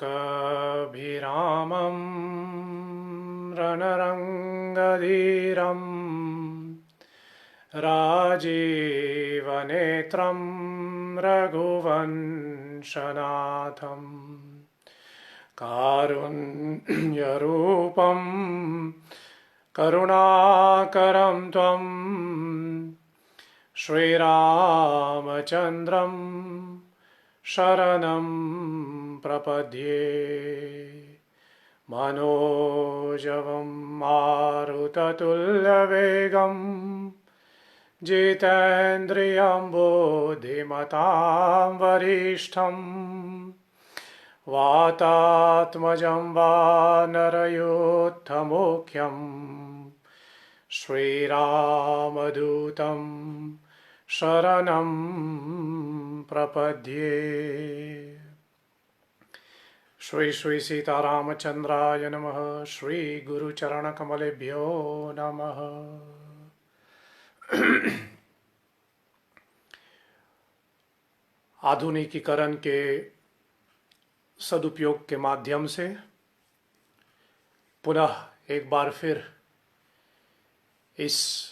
कभिरामं रणरङ्गधीरं राजीवनेत्रं रघुवंशनाथं कारुण्यरूपं करुणाकरं त्वं श्रीरामचन्द्रं शरणं प्रपद्ये। मनोजवं मारुततुल्यवेगं जितेन्द्रियं बुद्धिमतां वरिष्ठं वातात्मजं वानरयूथमुख्यं श्रीरामदूतं शरणं प्रपद्ये। श्री श्री सीतारामचंद्राय नमः। श्री गुरुचरणकमलेभ्यो नमः। आधुनिकीकरण के सदुपयोग के माध्यम से पुनः एक बार फिर इस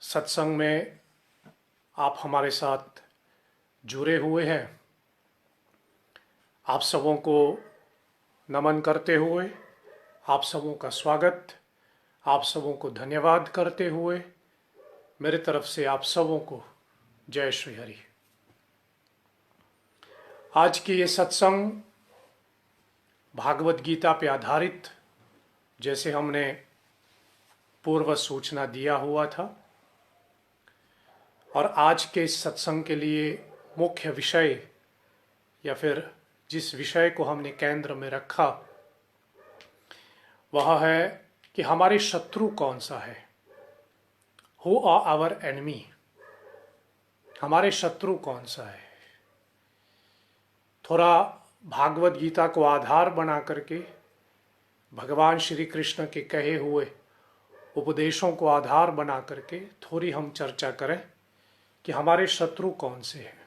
सत्संग में आप हमारे साथ जुड़े हुए हैं। आप सबों को नमन करते हुए, आप सबों का स्वागत, आप सबों को धन्यवाद करते हुए मेरे तरफ से आप सबों को जय श्री हरि। आज की ये सत्संग भागवत गीता पे आधारित, जैसे हमने पूर्व सूचना दिया हुआ था, और आज के इस सत्संग के लिए मुख्य विषय या फिर जिस विषय को हमने केंद्र में रखा वह है कि हमारे शत्रु कौन सा है। हु आर आवर एनिमी, हमारे शत्रु कौन सा है। थोड़ा भागवत गीता को आधार बना करके भगवान श्री कृष्ण के कहे हुए उपदेशों को आधार बना करके थोड़ी हम चर्चा करें कि हमारे शत्रु कौन से हैं।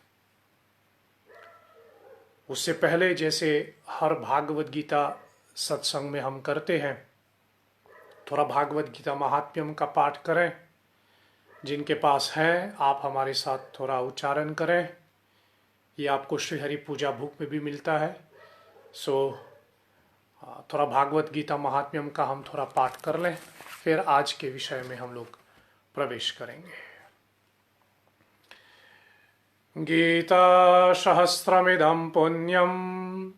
उससे पहले जैसे हर भागवत गीता सत्संग में हम करते हैं, थोड़ा भागवत गीता महात्म्यम का पाठ करें। जिनके पास है आप हमारे साथ थोड़ा उच्चारण करें। ये आपको श्री हरि पूजा बुक में भी मिलता है। थोड़ा भागवत गीता महात्म्यम का हम थोड़ा पाठ कर लें, फिर आज के विषय में हम लोग प्रवेश करेंगे। गीता सहस्रमिदं पुण्यं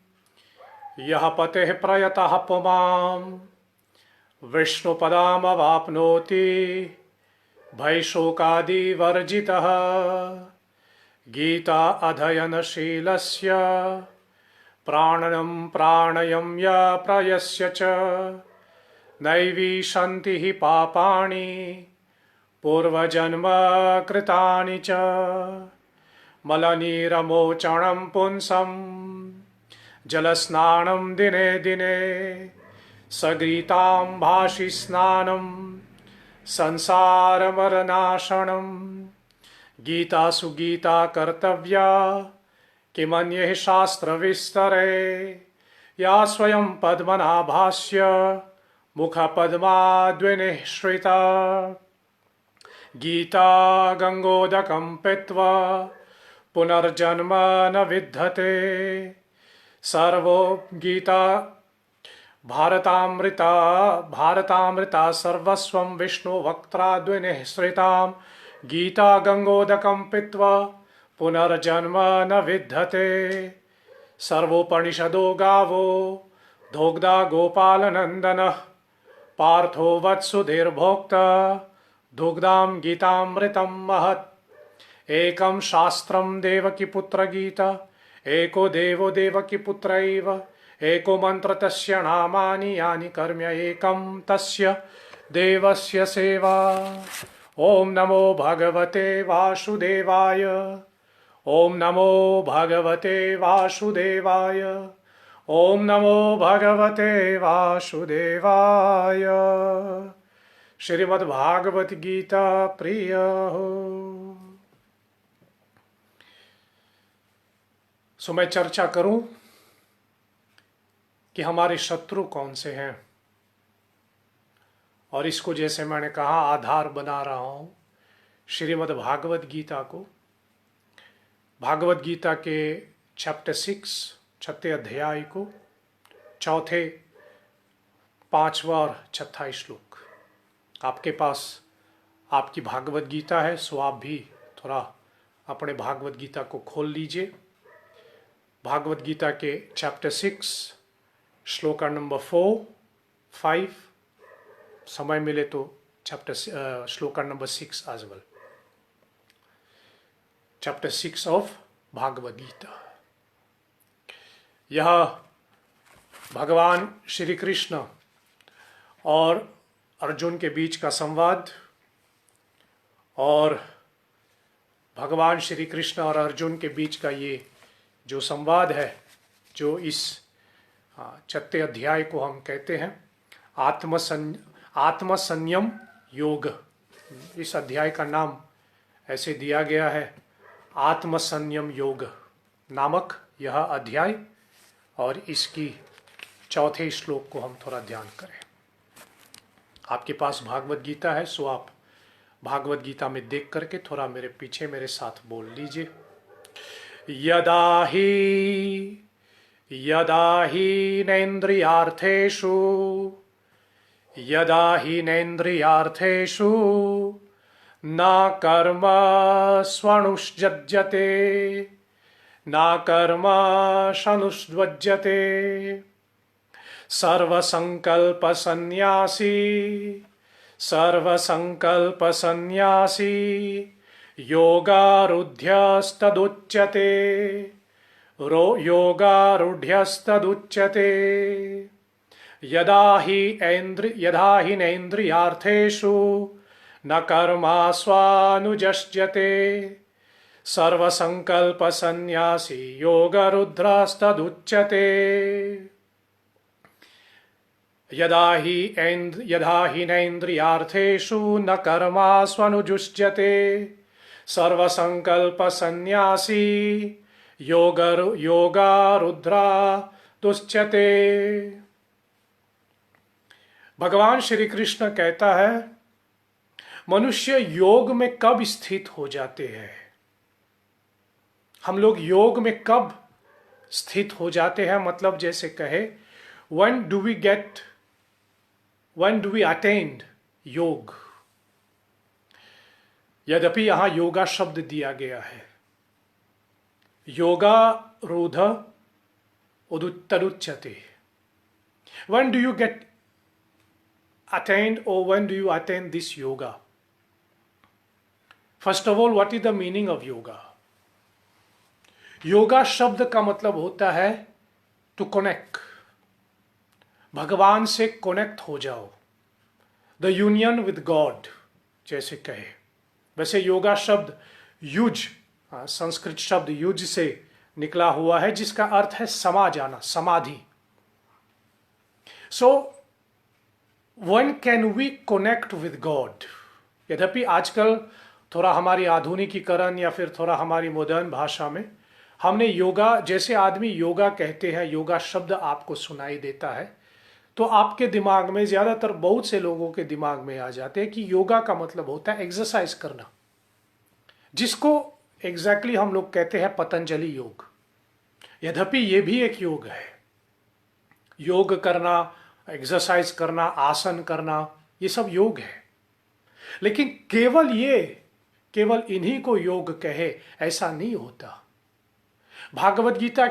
यः पतेः प्रयतः पुमां विष्णुपदामवाप्नोति भयशोकादिवर्जितः। गीता अध्ययनशीलस्य प्राणनं प्राणयम्य प्रयस्य च नैवी सन्ति हि पापानि पूर्वजन्म कृतानि च। मलनीरमोचनं पुंसं जलस्नानं दिने दिने सगीतां भाषि स्नानं संसारमरनाशनं। गीतासु गीता कर्तव्या किमन्ये शास्त्रविस्तरे या स्वयं पद्मनाभास्य मुखपद्माद्विनिःश्रिता। गीता गंगोदकं पीत्वा पुनर्जन्म न विद्यते। सर्वो गीता भारतामृता सर्वस्वं विष्णुवक्त्राद्विनिःश्रितां। गीता गंगोदकं पीत्वा पुनर्जन्म न विद्यते। सर्वोपनिषदो गावो दोग्धा गोपालनन्दनः पार्थो वत्सुधीर्भोक्ता दुग्धां गीतामृतं महत्। एकं शास्त्रं देवकीपुत्र गीता एको देवो देवकीपुत्रैव। एको मंत्र तस्य नामानि यानि कर्म्य एकं तस्य देवस्य सेवा। ओम नमो भगवते वासुदेवाय। ओम नमो भगवते वासुदेवाय। ओम नमो भगवते वासुदेवाय। श्रीमद्भागवत गीता प्रिय हो। सो मैं चर्चा करूं कि हमारे शत्रु कौन से हैं, और इसको जैसे मैंने कहा आधार बना रहा हूं श्रीमद् भागवत गीता को। भागवत गीता के चैप्टर 6 छठे अध्याय को चौथे 5वां और 6वां श्लोक। आपके पास आपकी भागवत गीता है, सो आप भी थोड़ा अपने भागवत गीता को खोल लीजिए। भागवत गीता के चैप्टर 6 श्लोक नंबर 4, 5, समय मिले तो चैप्टर श्लोक number 6 as well. Chapter 6 of Bhagavad Gita. यह भगवान श्री कृष्ण और अर्जुन के बीच का संवाद, और भगवान श्री कृष्ण और अर्जुन के बीच का ये जो संवाद है, जो इस छठे अध्याय को हम कहते हैं आत्मसंयम योग। इस अध्याय का नाम ऐसे दिया गया है, आत्मसंयम योग नामक यह अध्याय, और इसकी चौथे श्लोक को हम थोड़ा ध्यान करें। आपके पास भागवत गीता है, सो आप भागवत गीता में देख करके थोड़ा मेरे पीछे मेरे साथ बोल लीजिए। यदा ही नैन्द्रियार्थेषु न कर्म स्वनुष्जज्यते न कर्म शनुष्वज्यते सर्वसंकल्पसन्न्यासी योगारूढ्यस्तदुच्यते यदा हि नैन्द्रियार्थेषु न कर्मास्वानुजस्यते सर्वसंकल्पसन्न्यासी योगरुद्रस्तदुच्यते। यदा हि नैन्द्रियार्थेषु न कर्मास्वनुजुष्यते सर्वसंकल्पसन्न्यासी योगारुद्रस्तदुच्यते। भगवान श्री कृष्ण कहता है, मनुष्य योग में कब स्थित हो जाते हैं, हम लोग योग में कब स्थित हो जाते हैं, मतलब जैसे कहे when do we attain योग। यद्यपि यहां योगा शब्द दिया गया है, योगा रूढ़ उदुच्यते। when do you get attained, or when do you attain this yoga? First of all, what is the meaning of yoga? Yoga शब्द का मतलब होता है टू कनेक्ट, भगवान से कनेक्ट हो जाओ, द यूनियन विद गॉड जैसे कहे। वैसे योगा शब्द युज, संस्कृत शब्द युज से निकला हुआ है, जिसका अर्थ है समा जाना, समाधि। So when can we connect with God. यद्यपि आजकल थोड़ा हमारी आधुनिकीकरण या फिर थोड़ा हमारी मॉडर्न भाषा में हमने योगा, जैसे आदमी योगा कहते हैं, योगा शब्द आपको सुनाई देता है, तो आपके दिमाग में, ज्यादातर बहुत से लोगों के दिमाग में आ जाते हैं कि योगा का मतलब होता है एक्सरसाइज करना, जिसको एग्जैक्टली हम लोग कहते हैं पतंजलि योग। यद्यपि ये भी एक योग है, योग करना, एक्सरसाइज करना, आसन करना, ये सब योग है। लेकिन केवल इन्हीं को योग कहे ऐसा नहीं होता। भागवत गीता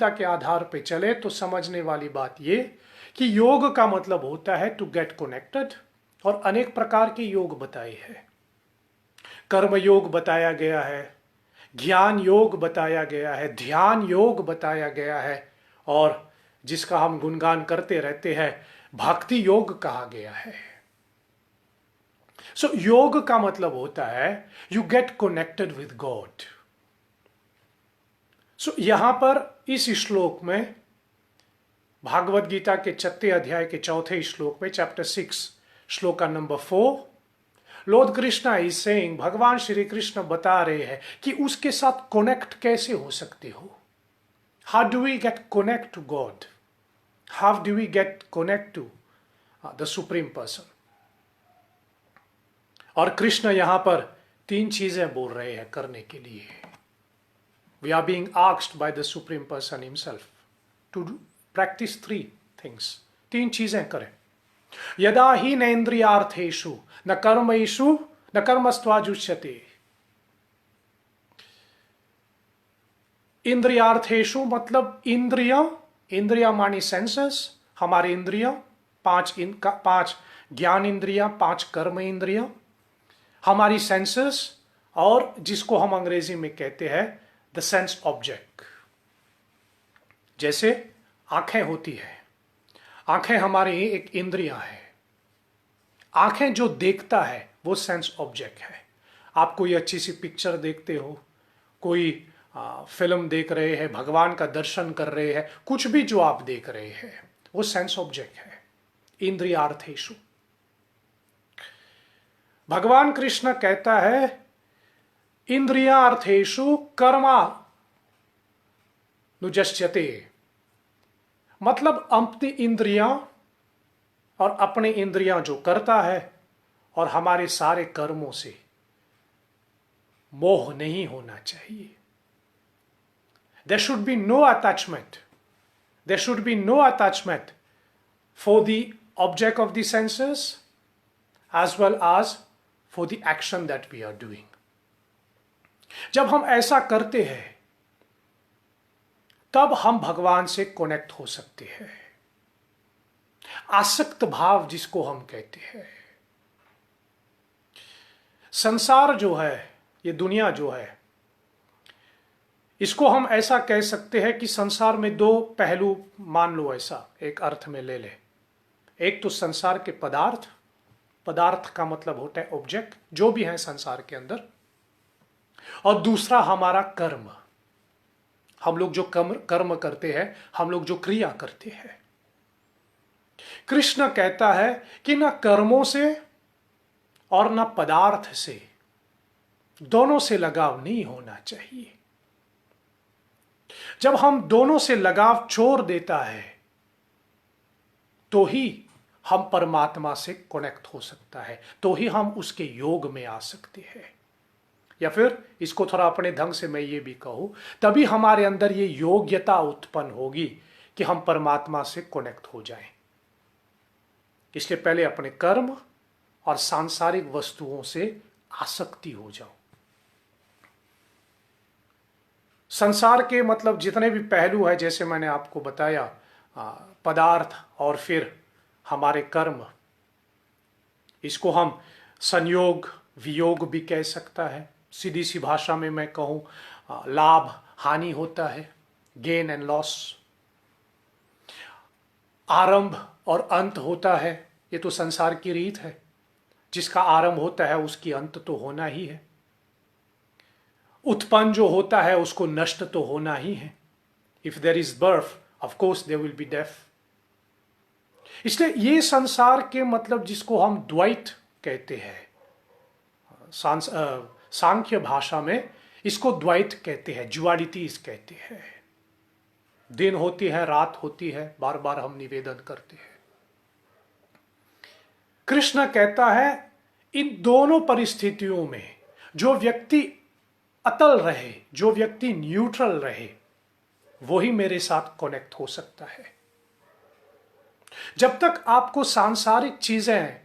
के आधार पे चले तो समझने वाली बात ये कि योग का मतलब होता है टू गेट कनेक्टेड, और अनेक प्रकार के योग बताए हैं। कर्म योग बताया गया है, ज्ञान योग बताया गया है, ध्यान योग बताया गया है, और जिसका हम गुणगान करते रहते हैं भक्ति योग कहा गया है। सो योग का मतलब होता है you get connected with God. So यहां पर इस श्लोक में, भागवत गीता के 6 अध्याय के 4 श्लोक में, चैप्टर 6 श्लोक number 4, Lord Krishna is saying, भगवान श्री कृष्ण बता रहे हैं कि उसके साथ कनेक्ट कैसे हो सकते हो, How do we get connect to God? How do we get connect to the Supreme Person? और कृष्ण यहां पर तीन चीजें बोल रहे हैं करने के लिए. We are being asked by the Supreme Person himself to practice three things. तीन चीजें करें. यदा ही नेन्द्रियार्थेषु न कर्मेषु न कर्मस्त्वाजुष्यते. इंद्रियार्थेषु मतलब इंद्रिया मानी सेंसेस, हमारे इंद्रिया पांच ज्ञान इंद्रिया, पांच कर्म इंद्रिया, हमारी सेंसेस, और जिसको हम अंग्रेजी में कहते हैं द सेंस ऑब्जेक्ट. जैसे आंखें होती है, आंखें हमारी एक इंद्रिया है. आंखें जो देखता है वो सेंस ऑब्जेक्ट है. आप कोई अच्छी सी पिक्चर देखते हो, कोई फिल्म देख रहे हैं, भगवान का दर्शन कर रहे हैं, कुछ भी जो आप देख रहे हैं वो सेंस ऑब्जेक्ट है. इंद्रियार्थेषु. भगवान कृष्ण कहता है इंद्रियार्थेषु कर्मा नुजस्यते. मतलब अपनी इंद्रियां और अपने इंद्रियां जो करता है और हमारे सारे कर्मों से मोह नहीं होना चाहिए. There should be no attachment. There should be no attachment for the object of the senses as well as for the action that we are doing. जब हम ऐसा करते हैं तब हम भगवान से कनेक्ट हो सकते हैं. आसक्त भाव जिसको हम कहते हैं. संसार जो है, ये दुनिया जो है, इसको हम ऐसा कह सकते हैं कि संसार में दो पहलू मान लो, ऐसा एक अर्थ में ले ले. एक तो संसार के पदार्थ, पदार्थ का मतलब होता है ऑब्जेक्ट जो भी है संसार के अंदर, और दूसरा हमारा कर्म. हम लोग जो कर्म करते हैं, हम लोग जो क्रिया करते हैं. कृष्ण कहता है कि ना कर्मों से और ना पदार्थ से, दोनों से लगाव नहीं होना चाहिए. जब हम दोनों से लगाव छोड़ देता है तो ही हम परमात्मा से कनेक्ट हो सकता है, तो ही हम उसके योग में आ सकते हैं. या फिर इसको थोड़ा अपने ढंग से मैं ये भी कहूं, तभी हमारे अंदर ये योग्यता उत्पन्न होगी कि हम परमात्मा से कनेक्ट हो जाएं. इसलिए पहले अपने कर्म और सांसारिक वस्तुओं से आसक्ति हो जाओ. संसार के मतलब जितने भी पहलू है, जैसे मैंने आपको बताया, पदार्थ और फिर हमारे कर्म, इसको हम संयोग वियोग भी कह सकता है. सीधी सी भाषा में मैं कहूं, लाभ हानि होता है, गेन एंड लॉस. आरंभ और अंत होता है, ये तो संसार की रीत है. जिसका आरंभ होता है उसकी अंत तो होना ही है. उत्पन्न जो होता है उसको नष्ट तो होना ही है. If there is birth of course there will be death. इसलिए ये संसार के मतलब जिसको हम द्वैत कहते हैं, सांख्य भाषा में इसको द्वैत कहते हैं, ड्युअलिटीज कहते हैं. दिन होती है, रात होती है, बार बार हम निवेदन करते हैं. कृष्ण कहता है इन दोनों परिस्थितियों में जो व्यक्ति अतल रहे, जो व्यक्ति न्यूट्रल रहे, वही मेरे साथ कनेक्ट हो सकता है. जब तक आपको सांसारिक चीजें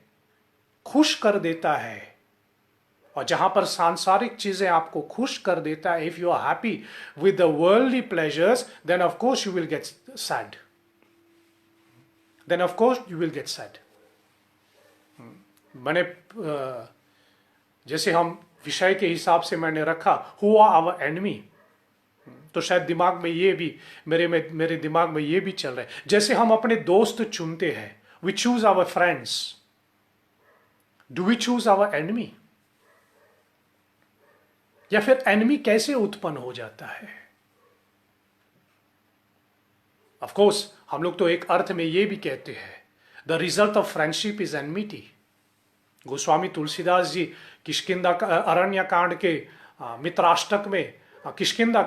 खुश कर देता है, और जहां पर सांसारिक चीजें आपको खुश कर देता है, if you are happy with the worldly pleasures, then of course you will get sad. Then of course you will get sad. मैंने जैसे हम विषय के हिसाब से मैंने रखा हु आर आवर एनिमी, तो शायद दिमाग में ये भी मेरे दिमाग में ये भी चल रहा है. जैसे हम अपने दोस्त चुनते हैं, we choose our friends, do we choose our enemy? या फिर एनिमी कैसे उत्पन्न हो जाता है? ऑफ कोर्स हम लोग तो एक अर्थ में ये भी कहते हैं the result of friendship is enmity. Goswami Tulsidas ji Kishkindha Aranya Kand के मित्राष्टक में किष्किंधा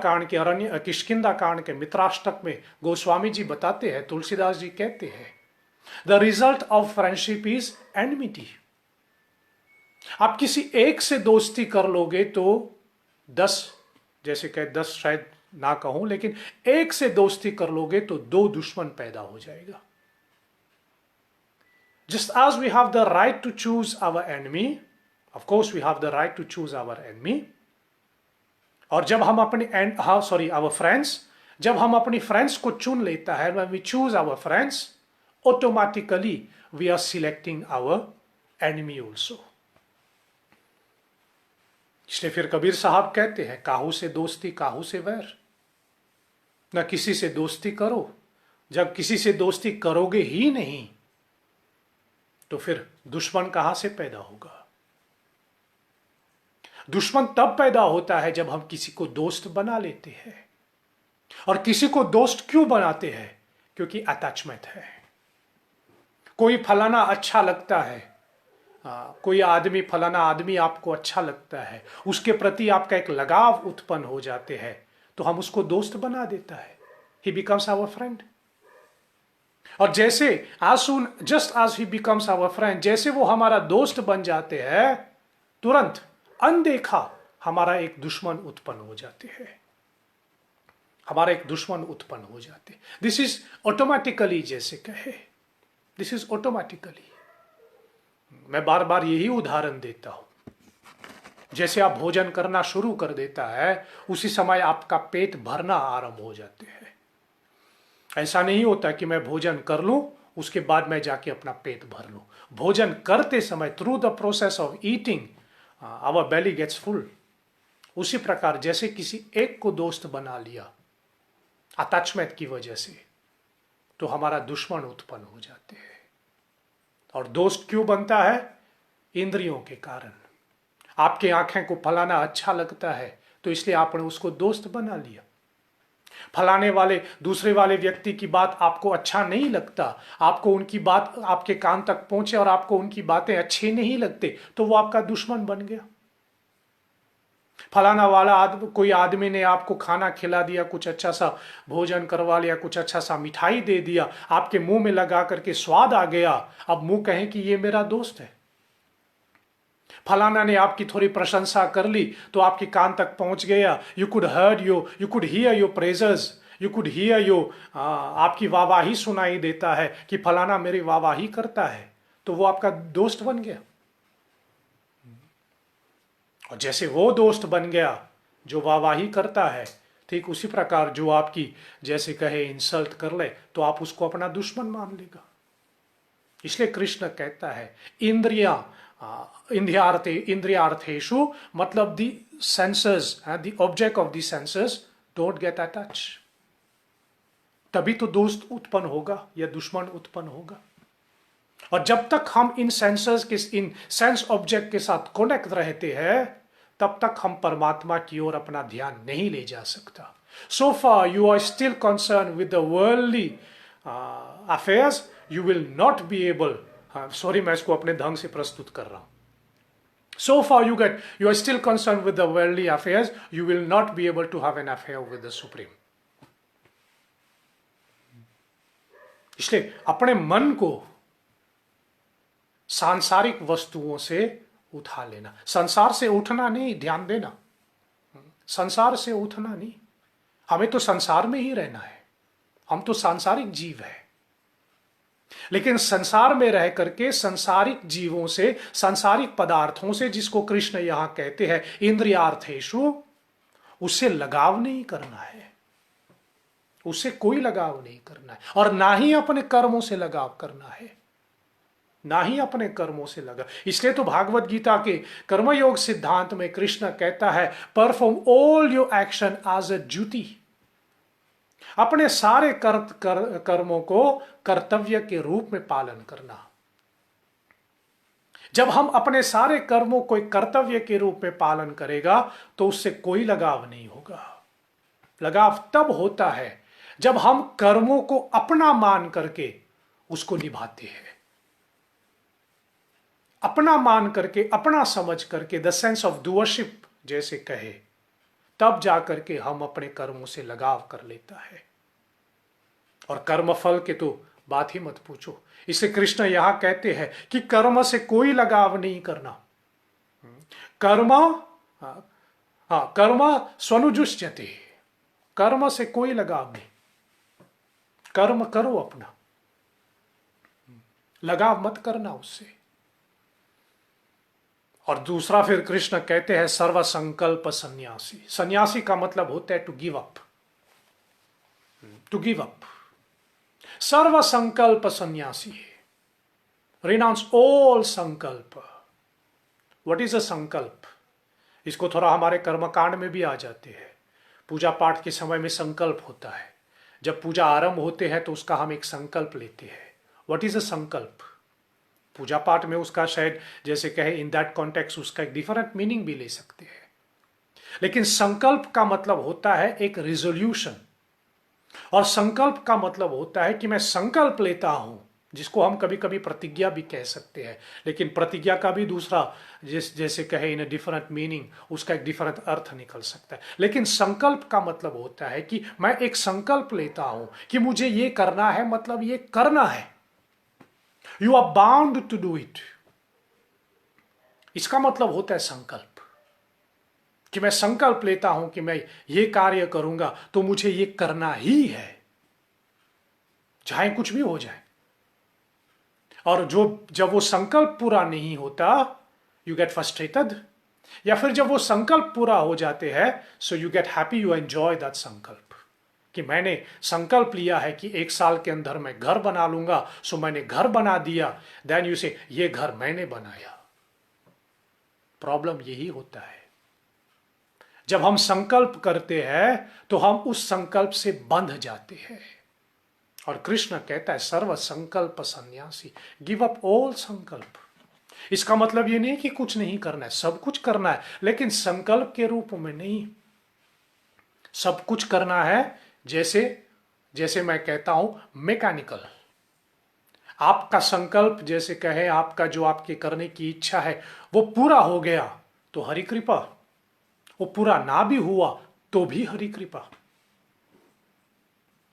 कांड के मित्राष्टक में गोस्वामी जी बताते हैं, तुलसीदास जी कहते हैं, the result of friendship is enmity. आप किसी एक से दोस्ती कर लोगे तो 10, जैसे कहे 10 शायद ना कहूं, लेकिन एक से दोस्ती कर लोगे तो 2 दुश्मन पैदा हो जाएगा। Just as we have the right to choose our enemy, of course we have the right to choose our enemy, और जब हम अपने our friends, जब हम अपनी फ्रेंड्स को चुन लेता है, when we choose our friends, automatically we are selecting our enemy also। इसलिए फिर कबीर साहब कहते हैं, काहू से दोस्ती काहू से वैर, न किसी से दोस्ती करो। जब किसी से दोस्ती करोगे ही नहीं तो फिर दुश्मन कहां से पैदा होगा? दुश्मन तब पैदा होता है जब हम किसी को दोस्त बना लेते हैं। और किसी को दोस्त क्यों बनाते हैं? क्योंकि अटैचमेंट है। कोई फलाना अच्छा लगता है, कोई आदमी, फलाना आदमी आपको अच्छा लगता है, उसके प्रति आपका एक लगाव उत्पन्न हो जाते हैं, तो हम उसको दोस्त बना देता है। He becomes our friend. और जैसे just as he becomes our friend, जैसे वो हमारा दोस्त बन जाते हैं, तुरंत अनदेखा हमारा एक दुश्मन उत्पन्न हो जाते हैं, हमारा एक दुश्मन उत्पन्न हो जाते। दिस इज ऑटोमेटिकली, जैसे कहे, दिस इज ऑटोमेटिकली। मैं बार बार यही उदाहरण देता हूं। जैसे आप भोजन करना शुरू कर देता है, उसी समय आपका पेट भरना आरंभ हो जाते हैं। ऐसा नहीं होता कि मैं भोजन कर लूं उसके बाद मैं जाके अपना पेट भर लूं। भोजन करते समय, through the process of eating, our belly gets full. उसी प्रकार जैसे किसी एक को दोस्त बना लिया अटैचमेंट की वजह से, तो हमारा दुश्मन उत्पन्न हो जाते हैं। और दोस्त क्यों बनता है? इंद्रियों के कारण। आपके आंखें को फलाना अच्छा लगता है तो इसलिए आपने उसको दोस्त बना लिया। फलाने वाले, दूसरे वाले व्यक्ति की बात आपको अच्छा नहीं लगता, आपको उनकी बात आपके कान तक पहुंचे और आपको उनकी बातें अच्छी नहीं लगते, तो वो आपका दुश्मन बन गया। फलाना वाला कोई आदमी ने आपको खाना खिला दिया, कुछ अच्छा सा भोजन करवा लिया, कुछ अच्छा सा मिठाई दे दिया, आपके मुंह में लगा करके स्वाद आ गया, अब मुंह कहें कि ये मेरा दोस्त है। फलाना ने आपकी थोड़ी प्रशंसा कर ली तो आपके कान तक पहुंच गया, you could hear your praises, you could hear your, आपकी वाहवाही सुनाई देता है कि फलाना मेरी वाहवाही करता है, तो वो आपका दोस्त बन गया। और जैसे वो दोस्त बन गया जो वाहवाही करता है, ठीक उसी प्रकार जो आपकी, जैसे कहे, इंसल्ट कर ले तो आप उसको अपना दुश्मन मान लेगा। इसलिए कृष्ण कहता है, इंद्रियार्थेषु, मतलब the senses, the object of the senses, don't get attach. तभी तो दोस्त उत्पन्न होगा या दुश्मन उत्पन्न होगा। और जब तक हम इन सेंसेस के, इन सेंस ऑब्जेक्ट के साथ कनेक्ट रहते हैं, तब तक हम परमात्मा की ओर अपना ध्यान नहीं ले जा सकता। So far you are still concern with the worldly affairs, you will not be able, sorry मैं इसको अपने ढंग से प्रस्तुत कर रहा हूं। So far you are still concerned with the worldly affairs, you will not be able to have an affair with the Supreme. इसलिए अपने मन को सांसारिक वस्तुओं से उठा लेना, संसार से उठना नहीं, ध्यान देना, संसार से उठना नहीं। हमें तो संसार में ही रहना है, हम तो सांसारिक जीव है, लेकिन संसार में रह करके संसारिक जीवों से, संसारिक पदार्थों से, जिसको कृष्ण यहां कहते हैं इंद्रियार्थेषु, उससे लगाव नहीं करना है, उससे कोई लगाव नहीं करना है, और ना ही अपने कर्मों से लगाव करना है, ना ही अपने कर्मों से लगा। इसलिए तो भागवत गीता के कर्मयोग सिद्धांत में कृष्ण कहता है, perform all your action as a duty. अपने सारे कर्मों को कर्तव्य के रूप में पालन करना। जब हम अपने सारे कर्मों को कर्तव्य के रूप में पालन करेगा तो उससे कोई लगाव नहीं होगा। लगाव तब होता है जब हम कर्मों को अपना मान करके उसको निभाते हैं, अपना मान करके, अपना समझ करके, द सेंस ऑफ डूअरशिप जैसे कहे, तब जाकर के हम अपने कर्मों से लगाव कर लेता है। और कर्मफल के तो बात ही मत पूछो। इसे कृष्ण यहां कहते हैं कि कर्म से कोई लगाव नहीं करना। कर्म, हाँ, कर्म स्वनुजुष्यते, कर्म से कोई लगाव नहीं। कर्म करो अपना, लगाव मत करना उससे। और दूसरा फिर कृष्ण कहते हैं सर्व संकल्प सन्यासी। सन्यासी का मतलब होता है to give up, to give up. सर्व संकल्प सन्यासी है, renounce all sankalp. What is a sankalp? इसको थोड़ा हमारे कर्मकांड में भी आ जाते हैं। पूजा पाठ के समय में संकल्प होता है। जब पूजा आरंभ होते हैं तो उसका हम एक संकल्प लेते हैं। व्हाट इज अ संकल्प? पूजा पाठ में उसका शायद जैसे कहे इन दैट कॉन्टेक्स्ट उसका एक डिफरेंट मीनिंग भी ले सकते हैं। लेकिन संकल्प का मतलब होता है एक रिजोल्यूशन। और संकल्प का मतलब होता है कि मैं संकल्प लेता हूं, जिसको हम कभी कभी प्रतिज्ञा भी कह सकते हैं। लेकिन प्रतिज्ञा का भी दूसरा जैसे कहे इन ए डिफरेंट मीनिंग, उसका एक डिफरेंट अर्थ निकल सकता है। लेकिन संकल्प का मतलब होता है कि मैं एक संकल्प लेता हूं कि मुझे ये करना है, मतलब ये करना है। You are bound to do it. इसका मतलब होता है संकल्प, कि मैं संकल्प लेता हूं कि मैं ये कार्य करूंगा तो मुझे ये करना ही है, चाहे कुछ भी हो जाए। और जब वो संकल्प पूरा नहीं होता, यू गेट फ्रस्ट्रेटेड, या फिर जब वो संकल्प पूरा हो जाते हैं, so you get happy, you enjoy that संकल्प। कि मैंने संकल्प लिया है कि 1 साल के अंदर मैं घर बना लूंगा, सो मैंने घर बना दिया। देन यू से ये घर मैंने बनाया। प्रॉब्लम यही होता है, जब हम संकल्प करते हैं तो हम उस संकल्प से बंध जाते हैं। और कृष्ण कहता है सर्व संकल्प सन्यासी, गिव अप ऑल संकल्प। इसका मतलब ये नहीं कि कुछ नहीं करना है, सब कुछ करना है, लेकिन संकल्प के रूप में नहीं। सब कुछ करना है जैसे मैं कहता हूं मैकेनिकल। आपका संकल्प जैसे कहे, आपका जो आपके करने की इच्छा है वो पूरा हो गया तो हरि कृपा, वो पूरा ना भी हुआ तो भी हरि कृपा।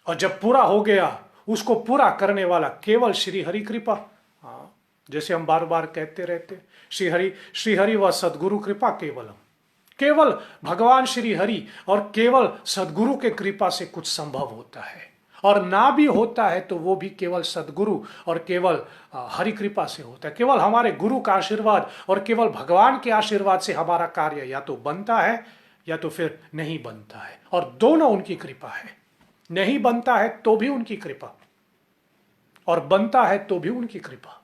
और जब पूरा हो गया, उसको पूरा करने वाला केवल श्री हरि कृपा। हाँ, जैसे हम बार बार कहते रहते, श्री हरि व सदगुरु कृपा केवलम। केवल भगवान श्री हरि और केवल सदगुरु के कृपा से कुछ संभव होता है। और ना भी होता है तो वो भी केवल सदगुरु और केवल हरि कृपा से होता है। केवल हमारे गुरु का आशीर्वाद और केवल भगवान के आशीर्वाद से हमारा कार्य या तो बनता है या तो फिर नहीं बनता है। और दोनों उनकी कृपा है। नहीं बनता है तो भी उनकी कृपा, और बनता है तो भी उनकी कृपा।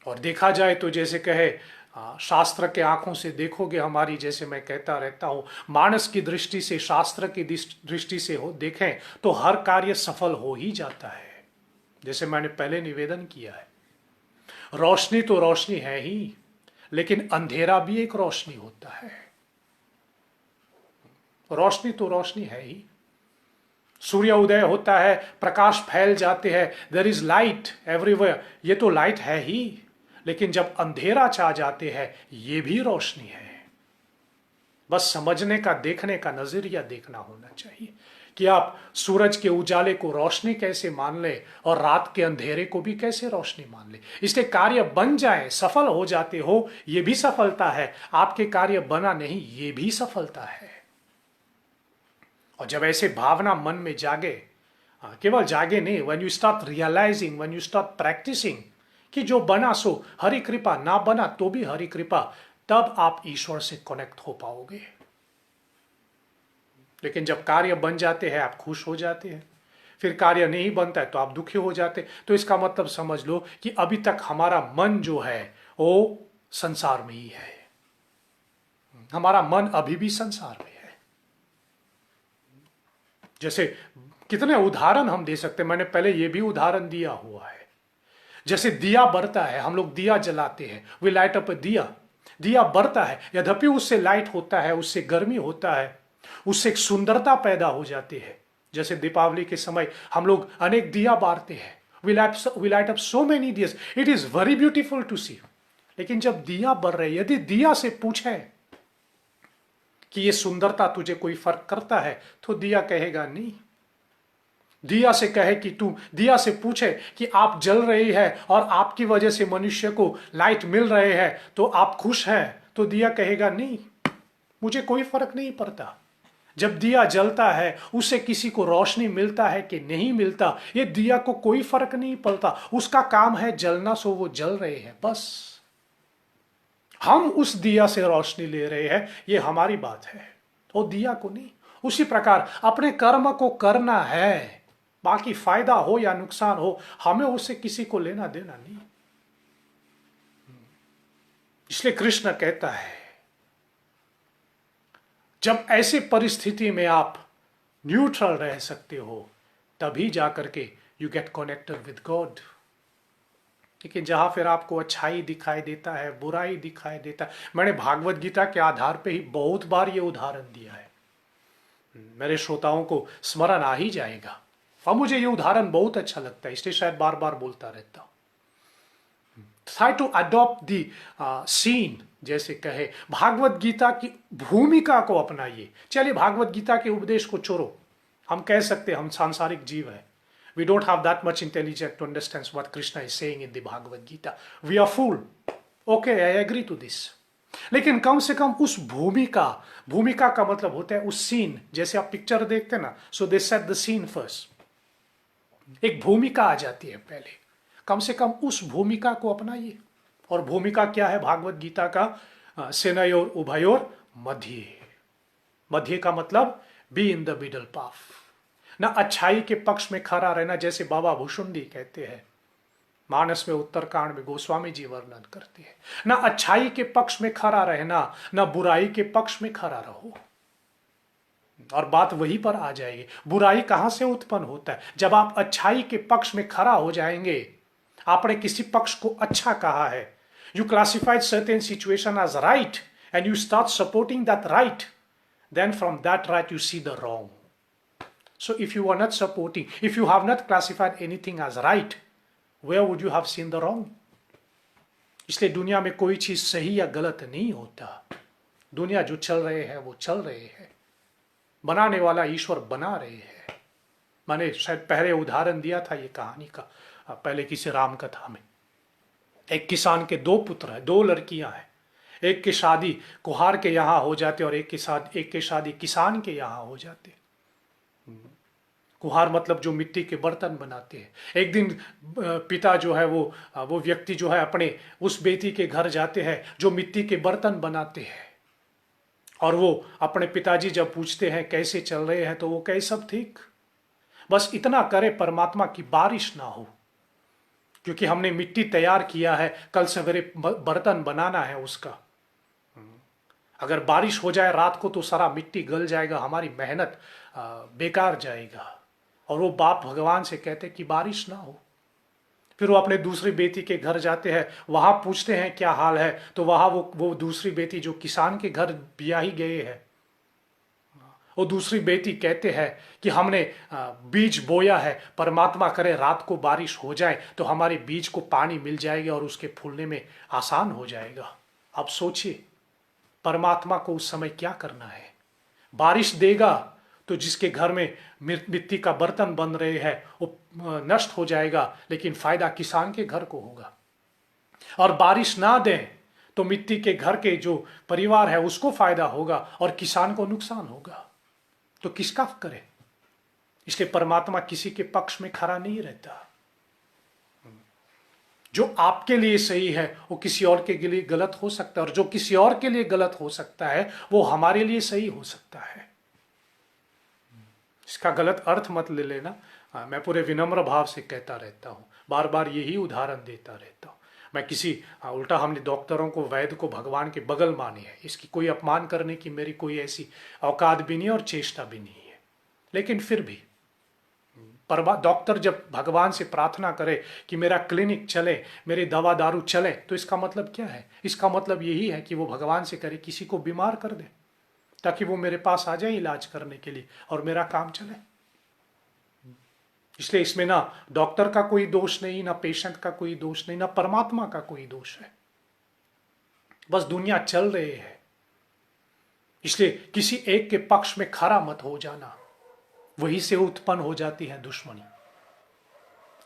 और देखा जाए तो जैसे कहे शास्त्र के आंखों से देखोगे हमारी, जैसे मैं कहता रहता हूं, मानस की दृष्टि से, शास्त्र की दृष्टि से हो देखें तो हर कार्य सफल हो ही जाता है। जैसे मैंने पहले निवेदन किया है, रोशनी तो रोशनी है ही, लेकिन अंधेरा भी एक रोशनी होता है। रोशनी तो रोशनी है ही। सूर्य उदय होता है, प्रकाश फैल जाते हैं, देयर इज लाइट एवरीवेयर, ये तो लाइट है ही। लेकिन जब अंधेरा छा जाते हैं, ये भी रोशनी है। बस समझने का, देखने का नजरिया देखना होना चाहिए कि आप सूरज के उजाले को रोशनी कैसे मान ले और रात के अंधेरे को भी कैसे रोशनी मान ले। इसके कार्य बन जाए, सफल हो जाते हो, ये भी सफलता है। आपके कार्य बना नहीं, ये भी सफलता है। और जब ऐसे भावना मन में जागे, केवल जागे नहीं, when you start realising, when you start practising कि जो बना सो हरि कृपा, ना बना तो भी हरि कृपा, तब आप ईश्वर से कनेक्ट हो पाओगे। लेकिन जब कार्य बन जाते हैं आप खुश हो जाते हैं, फिर कार्य नहीं बनता है तो आप दुखी हो जाते। तो इसका मतलब समझ लो कि अभी तक हमारा मन जो है वो संसार में ही है। हमारा मन अभी भी संसार में है। जैसे कितने उदाहरण हम दे सकते हैं, मैंने पहले ये भी उदाहरण दिया हुआ है। जैसे दिया बढ़ता है, हम लोग दिया जलाते हैं, वी लाइट अप दिया, दिया बढ़ता है, यद्यपि उससे लाइट होता है, उससे गर्मी होता है, उससे एक सुंदरता पैदा हो जाती है। जैसे दीपावली के समय हम लोग अनेक दिया बारते हैं, we light up so many diyas, it is very beautiful to see. लेकिन जब दिया बढ़ रहे, यदि दिया से पूछे कि ये सुंदरता तुझे कोई फर्क करता है, तो दिया कहेगा नहीं। दिया से कहे कि तू, दिया से पूछे कि आप जल रही है और आपकी वजह से मनुष्य को लाइट मिल रहे हैं, तो आप खुश हैं? तो दिया कहेगा नहीं, मुझे कोई फर्क नहीं पड़ता। जब दिया जलता है, उससे किसी को रोशनी मिलता है कि नहीं मिलता, ये दिया को कोई फर्क नहीं पड़ता। उसका काम है जलना, सो वो जल रहे हैं बस। हम उस दिया से रोशनी ले रहे हैं, ये हमारी बात है, वो दिया को नहीं। उसी प्रकार अपने कर्म को करना है, बाकी फायदा हो या नुकसान हो, हमें उससे किसी को लेना देना नहीं। इसलिए कृष्ण कहता है, जब ऐसे परिस्थिति में आप न्यूट्रल रह सकते हो, तभी जाकर के you get connected with God. लेकिन जहां फिर आपको अच्छाई दिखाई देता है, बुराई दिखाई देता है, मैंने भागवत गीता के आधार पे ही बहुत बार ये उदाहरण दिया है, मेरे श्रोताओं को स्मरण आ ही जाएगा, और मुझे ये उदाहरण बहुत अच्छा लगता है, इसलिए शायद बार बार बोलता रहता हूं। Try to adopt the scene, जैसे कहे भागवत गीता की भूमिका को अपनाइए। चलिए भागवत गीता के उपदेश को छोड़ो, हम कह सकते हैं हम सांसारिक जीव है, we don't have that much intelligence to understand what Krishna is saying in the Bhagavad Gita, we are fool, okay, I agree to this। लेकिन कम से कम उस भूमिका, भूमिका का मतलब होता है उस सीन, जैसे आप पिक्चर देखते हैं ना, सो दे सेट द सीन फर्स्ट, एक भूमिका आ जाती है पहले, कम से कम उस भूमिका को अपनाइए। और भूमिका क्या है भागवत गीता का? सेनयोर उभयोर मध्य। मध्य का मतलब be in the middle path, ना अच्छाई के पक्ष में खड़ा रहना, जैसे बाबा भुषुंडी कहते हैं, मानस में उत्तरकांड में गोस्वामी जी वर्णन करते हैं, ना अच्छाई के पक्ष में खड़ा रहना, ना बुराई के पक्ष में खड़ा रहो। और बात वहीं पर आ जाएगी, बुराई कहां से उत्पन्न होता है? जब आप अच्छाई के पक्ष में खड़ा हो जाएंगे, आपने किसी पक्ष को अच्छा कहा है, you classified certain situation as right and you start supporting that right, then from that right you see the wrong. So if you are not supporting, if you have not classified anything as right, where would you have seen the wrong? इसलिए दुनिया में कोई चीज सही या गलत नहीं होता, दुनिया जो चल रहे हैं वो चल रहे हैं, बनाने वाला ईश्वर बना रहे हैं। मैंने शायद पहले उदाहरण दिया था ये कहानी का, पहले किसी राम कथा में, एक किसान के दो पुत्र हैं, दो लड़कियां हैं, एक की शादी कुहार के यहाँ हो जाते और एक की शादी किसान के यहाँ हो जाते। कुहार मतलब जो मिट्टी के बर्तन बनाते हैं। एक दिन पिता जो है वो व्यक्ति जो है अपने उस बेटी के घर जाते हैं जो मिट्टी के बर्तन बनाते हैं, और वो अपने पिताजी जब पूछते हैं कैसे चल रहे हैं, तो वो कहे सब ठीक, बस इतना करे परमात्मा की बारिश ना हो, क्योंकि हमने मिट्टी तैयार किया है, कल सवेरे बर्तन बनाना है उसका। अगर बारिश हो जाए रात को तो सारा मिट्टी गल जाएगा, हमारी मेहनत बेकार जाएगा। और वो बाप भगवान से कहते कि बारिश ना हो। फिर वो अपने दूसरी बेटी के घर जाते हैं, वहां पूछते हैं क्या हाल है, तो वहां वो दूसरी बेटी जो किसान के घर ब्याही गए हैं, वो दूसरी बेटी कहते हैं कि हमने बीज बोया है, परमात्मा करे रात को बारिश हो जाए तो हमारे बीज को पानी मिल जाएगा और उसके फूलने में आसान हो जाएगा। अब सोचिए परमात्मा को उस समय क्या करना है? बारिश देगा तो जिसके घर में मिट्टी का बर्तन बन रहे हैं वो नष्ट हो जाएगा, लेकिन फायदा किसान के घर को होगा। और बारिश ना दें तो मिट्टी के घर के जो परिवार है उसको फायदा होगा और किसान को नुकसान होगा। तो किसका करे? इसलिए परमात्मा किसी के पक्ष में खड़ा नहीं रहता। जो आपके लिए सही है वो किसी और के लिए गलत हो सकता है, और जो किसी और के लिए गलत हो सकता है वो हमारे लिए सही हो सकता है। इसका गलत अर्थ मत ले लेना, मैं पूरे विनम्र भाव से कहता रहता हूँ, बार बार यही उदाहरण देता रहता हूँ। मैं किसी उल्टा हमने डॉक्टरों को, वैद्य को भगवान के बगल माने है, इसकी कोई अपमान करने की मेरी कोई ऐसी औकात भी नहीं और चेष्टा भी नहीं है। लेकिन फिर भी डॉक्टर जब भगवान से प्रार्थना करे कि मेरा क्लिनिक चले, मेरे दवा दारू चले, तो इसका मतलब क्या है? इसका मतलब यही है कि वो भगवान से करे किसी को बीमार कर दे ताकि वो मेरे पास आ जाए इलाज करने के लिए और मेरा काम चले। इसलिए इसमें ना डॉक्टर का कोई दोष नहीं, ना पेशेंट का कोई दोष नहीं, ना परमात्मा का कोई दोष है। बस दुनिया चल रही है, इसलिए किसी एक के पक्ष में खड़ा मत हो जाना, वही से उत्पन्न हो जाती है दुश्मनी।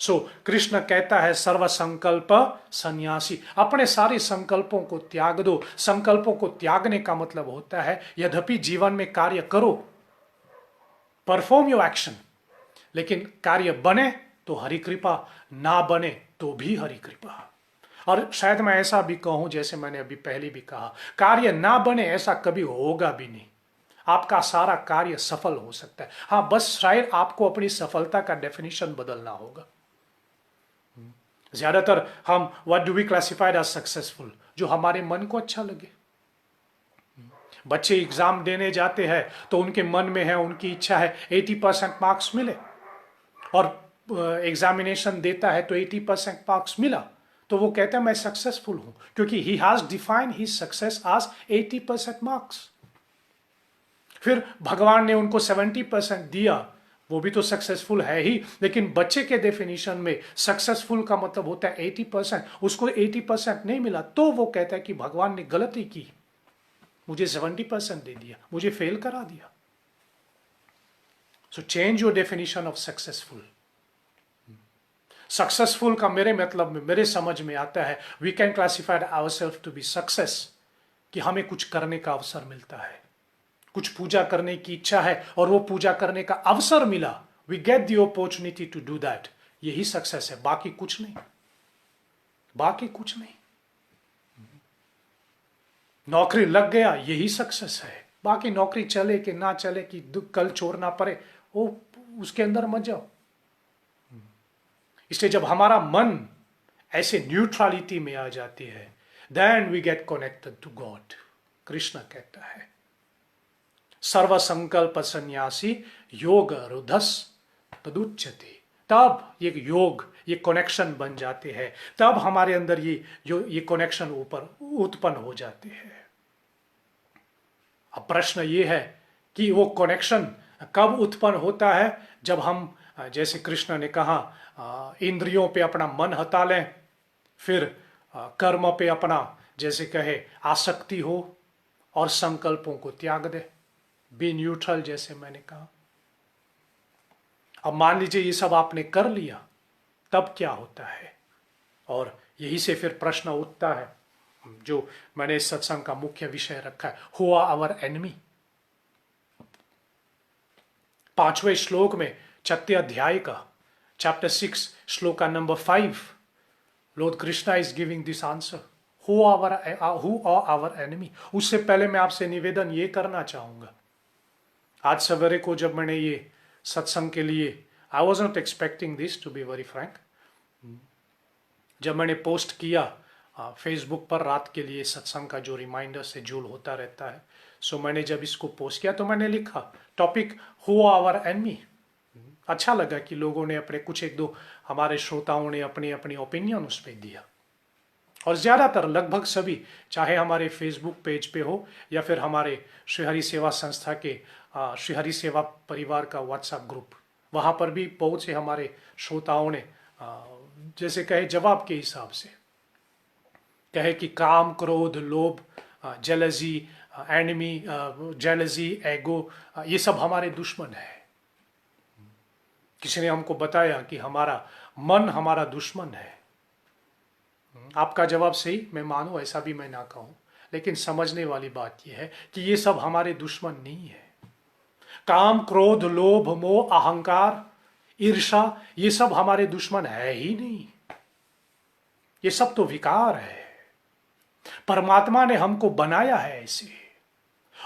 सो कृष्ण कहता है सर्व संकल्प सन्यासी, अपने सारे संकल्पों को त्याग दो। संकल्पों को त्यागने का मतलब होता है यद्यपि जीवन में कार्य करो, परफॉर्म योर एक्शन, लेकिन कार्य बने तो हरि कृपा, ना बने तो भी हरि कृपा। और शायद मैं ऐसा भी कहूं, जैसे मैंने अभी पहले भी कहा, कार्य ना बने ऐसा कभी होगा भी नहीं। आपका सारा कार्य सफल हो सकता है। हाँ, बस शायद आपको अपनी सफलता का डेफिनेशन बदलना होगा। ज्यादातर हम what do we classified as successful, जो हमारे मन को अच्छा लगे। बच्चे एग्जाम देने जाते हैं तो उनके मन में है, उनकी इच्छा है 80% मार्क्स मिले, और एग्जामिनेशन देता है तो 80% मार्क्स मिला, तो वो कहता है मैं सक्सेसफुल हूं, क्योंकि he has defined his success as 80% marks. फिर भगवान ने उनको 70% दिया, वो भी तो सक्सेसफुल है ही, लेकिन बच्चे के डेफिनेशन में सक्सेसफुल का मतलब होता है 80%। उसको 80% नहीं मिला तो वो कहता है कि भगवान ने गलती की, मुझे 70% दे दिया, मुझे फेल करा दिया। So change your definition of successful. Successful का मेरे मतलब में, मेरे समझ में आता है, we can classified ourselves to be success, कि हमें कुछ करने का अवसर मिलता है, कुछ पूजा करने की इच्छा है और वो पूजा करने का अवसर मिला, we get the opportunity to do that, यही सक्सेस है, बाकी कुछ नहीं, बाकी कुछ नहीं। नौकरी लग गया, यही सक्सेस है, बाकी नौकरी चले कि ना चले, कि कल चोर ना पड़े, वो उसके अंदर मत जाओ। इसलिए जब हमारा मन ऐसे न्यूट्रलिटी में आ जाती है, then we get connected to God. Krishna कहता है सर्व संकल्प सन्यासी योग रुधस तदुच्यते, तब ये योग, ये कनेक्शन बन जाते हैं, तब हमारे अंदर ये कनेक्शन ऊपर उत्पन्न हो जाते हैं। अब प्रश्न ये है कि वो कनेक्शन कब उत्पन्न होता है, जब हम, जैसे कृष्ण ने कहा, इंद्रियों पे अपना मन हटा लें, फिर कर्म पे अपना, जैसे कहे, आसक्ति हो, और संकल्पों को त्याग दे, बी न्यूट्रल, जैसे मैंने कहा। अब मान लीजिए ये सब आपने कर लिया, तब क्या होता है? और यही से फिर प्रश्न उठता है जो मैंने इस सत्संग का मुख्य विषय रखा है, हुआ आवर एनिमी। 5वें श्लोक में 6 अध्याय का चैप्टर 6 श्लोक का number 5, lord Krishna is giving this answer, who are our enemy. उससे पहले मैं आपसे निवेदन ये करना चाहूंगा, आज सवेरे को जब मैंने ये सत्संग के लिए, I was not expecting this to be very frank, जब मैंने पोस्ट किया फेसबुक पर रात के लिए सत्संग का जो रिमाइंडर शेड्यूल होता रहता है, सो मैंने जब इसको पोस्ट किया तो मैंने लिखा टॉपिक हु आवर एनिमी। अच्छा लगा कि लोगों ने अपने, कुछ एक दो हमारे श्रोताओं ने अपनी अपनी ओपिनियन उस पर दिया, और ज़्यादातर लगभग सभी, चाहे हमारे फेसबुक पेज पे हो या फिर हमारे श्रीहरि सेवा संस्था के श्रीहरि सेवा परिवार का व्हाट्सएप ग्रुप, वहाँ पर भी बहुत से हमारे श्रोताओं ने जैसे कहे जवाब के हिसाब से कहे कि काम, क्रोध, लोभ, जेलसी, एनिमी, जेलसी, एगो, ये सब हमारे दुश्मन है। किसी ने हमको बताया कि हमारा मन हमारा दुश्मन है। आपका जवाब सही, मैं मानूं, ऐसा भी मैं ना कहूं, लेकिन समझने वाली बात यह है कि ये सब हमारे दुश्मन नहीं है। काम, क्रोध, लोभ, मोह, अहंकार, ईर्षा, ये सब हमारे दुश्मन है ही नहीं, ये सब तो विकार है। परमात्मा ने हमको बनाया है ऐसे,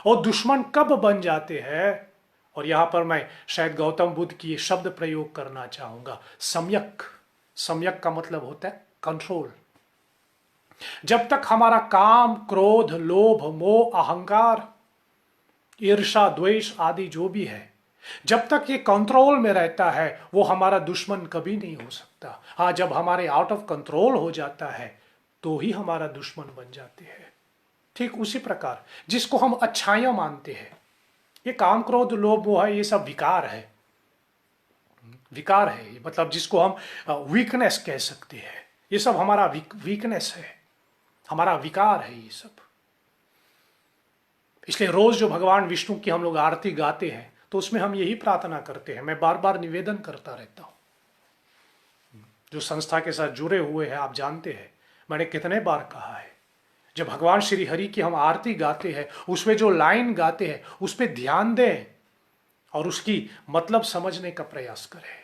और दुश्मन कब बन जाते हैं, और यहां पर मैं शायद गौतम बुद्ध की ये शब्द प्रयोग करना चाहूंगा, सम्यक। सम्यक का मतलब होता है कंट्रोल। जब तक हमारा काम, क्रोध, लोभ, मोह, अहंकार, ईर्षा, द्वेष आदि जो भी है, जब तक ये कंट्रोल में रहता है, वो हमारा दुश्मन कभी नहीं हो सकता। हाँ, जब हमारे आउट ऑफ कंट्रोल हो जाता है तो ही हमारा दुश्मन बन जाते हैं। ठीक उसी प्रकार जिसको हम अच्छाइयां मानते हैं, ये काम, क्रोध, लोभ, मोह है, ये सब विकार है। विकार है, मतलब जिसको हम वीकनेस कह सकते हैं, ये सब हमारा वीकनेस है, हमारा विकार है ये सब। इसलिए रोज जो भगवान विष्णु की हम लोग आरती गाते हैं तो उसमें हम यही प्रार्थना करते हैं। मैं बार बार निवेदन करता रहता हूं। जो संस्था के साथ जुड़े हुए हैं आप जानते हैं मैंने कितने बार कहा है, जब भगवान श्री हरि की हम आरती गाते हैं उसमें जो लाइन गाते हैं उस पर ध्यान दें और उसकी मतलब समझने का प्रयास करें।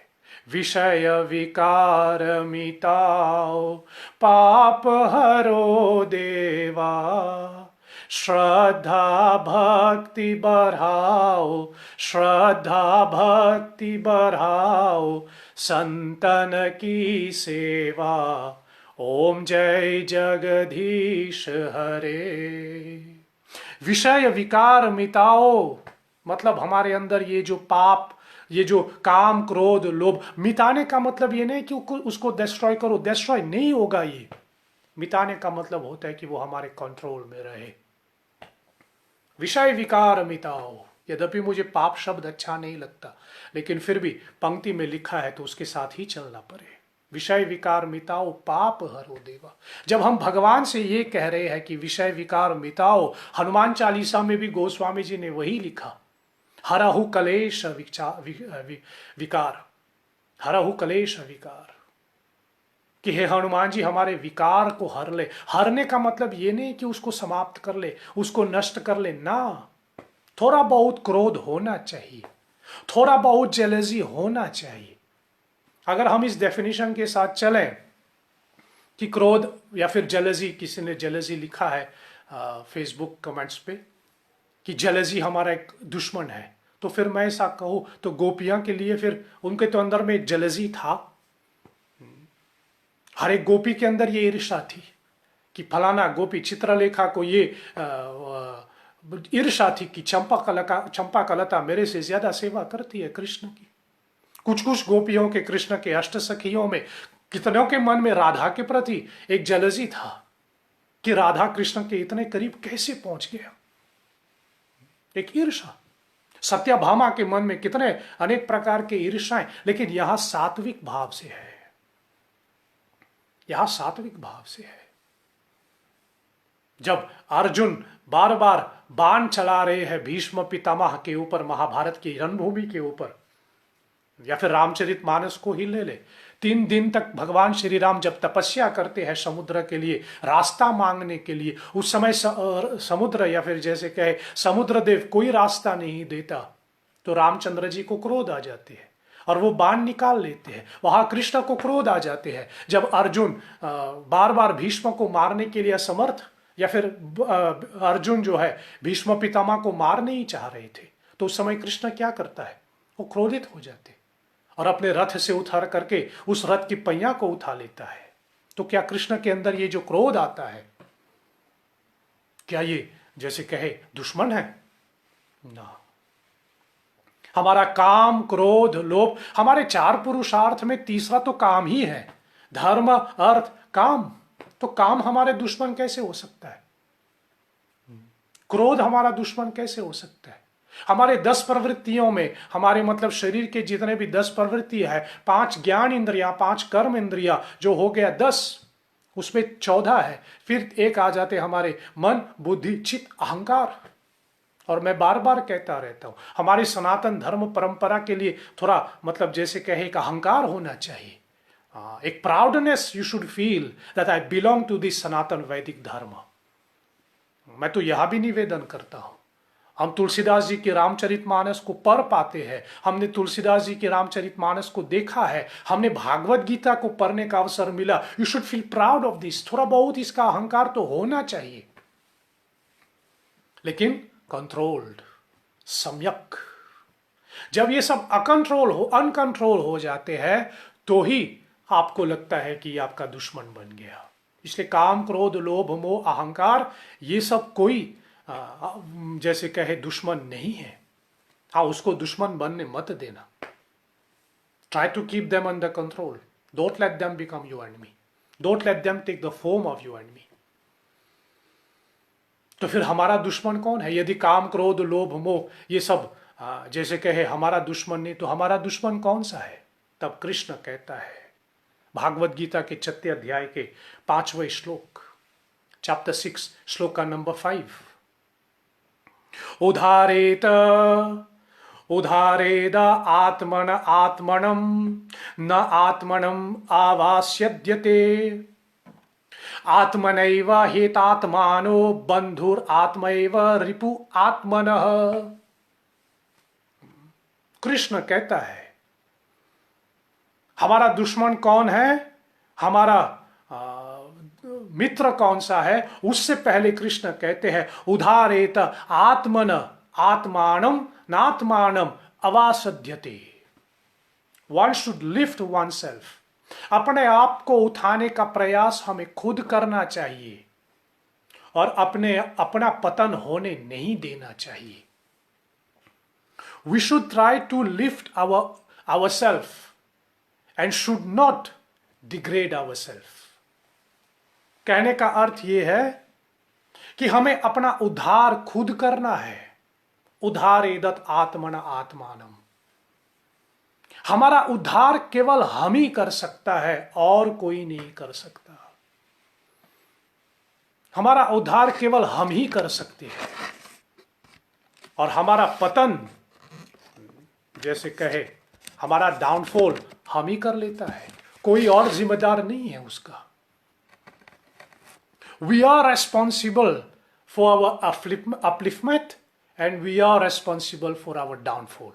विषय विकार मिटाओ पाप हरो देवा, श्रद्धा भक्ति बढ़ाओ, श्रद्धा भक्ति बढ़ाओ, संतन की सेवा, ओम जय जगदीश हरे। विषय विकार मिटाओ मतलब हमारे अंदर ये जो पाप, ये जो काम क्रोध लोभ, मिटाने का मतलब ये नहीं कि उसको डिस्ट्रॉय करो, डिस्ट्रॉय नहीं होगा। ये मिटाने का मतलब होता है कि वो हमारे कंट्रोल में रहे। विषय विकार मिटाओ, यद्यपि मुझे पाप शब्द अच्छा नहीं लगता लेकिन फिर भी पंक्ति में लिखा है तो उसके साथ ही चलना पड़े। विषय विकार मिटाओ पाप हरो देवा। जब हम भगवान से ये कह रहे हैं कि विषय विकार मिटाओ, हनुमान चालीसा में भी गोस्वामी जी ने वही लिखा, हरहु कलेश विकार, हरहु कलेश विकार, कि हे हनुमान जी हमारे विकार को हर ले। हरने का मतलब ये नहीं कि उसको समाप्त कर ले, उसको नष्ट कर ले ना। थोड़ा बहुत क्रोध होना चाहिए, थोड़ा बहुत जेलसी होना चाहिए। अगर हम इस डेफिनेशन के साथ चलें कि क्रोध या फिर जेलसी, किसी ने जेलसी लिखा है फेसबुक कमेंट्स पे कि जेलसी हमारा एक दुश्मन है, तो फिर मैं ऐसा कहूं तो गोपियां के लिए फिर उनके तो अंदर में जेलसी था। हर एक गोपी के अंदर ये ईर्ष्या थी कि फलाना गोपी चित्रलेखा को ये ईर्ष्या थी कि चंपा कलता मेरे से ज्यादा सेवा करती है कृष्ण की। कुछ कुछ गोपियों के, कृष्ण के अष्ट सखियों में कितनों के मन में राधा के प्रति एक जेलसी था कि राधा कृष्ण के इतने करीब कैसे पहुंच गया, एक ईर्ष्या। सत्यभामा के मन में कितने अनेक प्रकार के ईर्ष्याएं, लेकिन यहां सात्विक भाव से है, यहां सात्विक भाव से है। जब अर्जुन बार बार बाण चला रहे हैं भीष्म पितामह के ऊपर, महाभारत की रणभूमि के ऊपर, या फिर रामचरितमानस को ही ले ले, 3 दिन तक भगवान श्री राम जब तपस्या करते हैं समुद्र के लिए, रास्ता मांगने के लिए, उस समय समुद्र या फिर जैसे कहे समुद्र देव कोई रास्ता नहीं देता, तो रामचंद्र जी को क्रोध आ जाते हैं और वो बाण निकाल लेते हैं। वहां कृष्ण को क्रोध आ जाते हैं जब अर्जुन बार बार भीष्म को मारने के लिए असमर्थ, या फिर अर्जुन जो है भीष्म पितामह को मार नहीं चाह रहे थे, तो उस समय कृष्ण क्या करता है, वो क्रोधित हो जाते और अपने रथ से उतर करके उस रथ की पहिया को उठा लेता है। तो क्या कृष्ण के अंदर ये जो क्रोध आता है, क्या ये जैसे कहे दुश्मन है? ना। हमारा काम क्रोध लोभ, हमारे 4 पुरुषार्थ में तीसरा तो काम ही है, धर्म अर्थ काम। तो काम हमारे दुश्मन कैसे हो सकता है? क्रोध हमारा दुश्मन कैसे हो सकता है? हमारे 10 प्रवृत्तियों में, हमारे मतलब शरीर के जितने भी 10 प्रवृत्ति है, 5 ज्ञान इंद्रिया, 5 कर्म इंद्रिया, जो हो गया 10, उसमें 14 है, फिर एक आ जाते हमारे मन बुद्धि चित्त अहंकार। और मैं बार बार कहता रहता हूं हमारी सनातन धर्म परंपरा के लिए थोड़ा मतलब जैसे कहे एक अहंकार होना चाहिए, एक proudness you should feel that I belong to this Sanatan Vedic dharma. मैं तो यह भी निवेदन करता हूं, हम तुलसीदास जी के रामचरितमानस को पढ़ पाते हैं, हमने तुलसीदास जी के रामचरितमानस को देखा है, हमने भागवत गीता को पढ़ने का अवसर मिला। You should feel proud of this. थोड़ा बहुत इसका अहंकार तो होना चाहिए, लेकिन कंट्रोल्ड, सम्यक। जब ये सब अनकंट्रोल हो जाते हैं तो ही आपको लगता है कि आपका दुश्मन बन गया। इसलिए काम क्रोध लोभ मोह अहंकार ये सब कोई जैसे कहे दुश्मन नहीं है। हाँ, उसको दुश्मन बनने मत देना। Try to keep them under control, don't let them become you and me, don't let them take the form of you and me. तो फिर हमारा दुश्मन कौन है? यदि काम क्रोध लोभ मोह ये सब जैसे कहे हमारा दुश्मन नहीं, तो हमारा दुश्मन कौन सा है? तब कृष्ण कहता है भागवत गीता के 6 अध्याय के 5वें श्लोक, चैप्टर 6 श्लोक का नंबर 5, उधारेत उधारेद आत्मन आत्मनम न आत्मनम आवास्यद्यते आत्मनैव हेतात्मानो बंधुर आत्मैव रिपु आत्मनः। कृष्ण कहता है हमारा दुश्मन कौन है, हमारा मित्र कौन सा है, उससे पहले कृष्ण कहते हैं उधारेत आत्मन आत्मानम नात्मानम अवासध्यते। One should lift one self. अपने आप को उठाने का प्रयास हमें खुद करना चाहिए और अपना पतन होने नहीं देना चाहिए। We should try to lift our self and should not degrade our self. कहने का अर्थ यह है कि हमें अपना उद्धार खुद करना है। उद्धार एदत आत्मना आत्मानम। हमारा उद्धार केवल हम ही कर सकता है और कोई नहीं कर सकता। हमारा उद्धार केवल हम ही कर सकते हैं और हमारा पतन, जैसे कहे हमारा डाउनफॉल हम ही कर लेता है, कोई और जिम्मेदार नहीं है उसका। We are responsible for our upliftment and we are responsible for our downfall.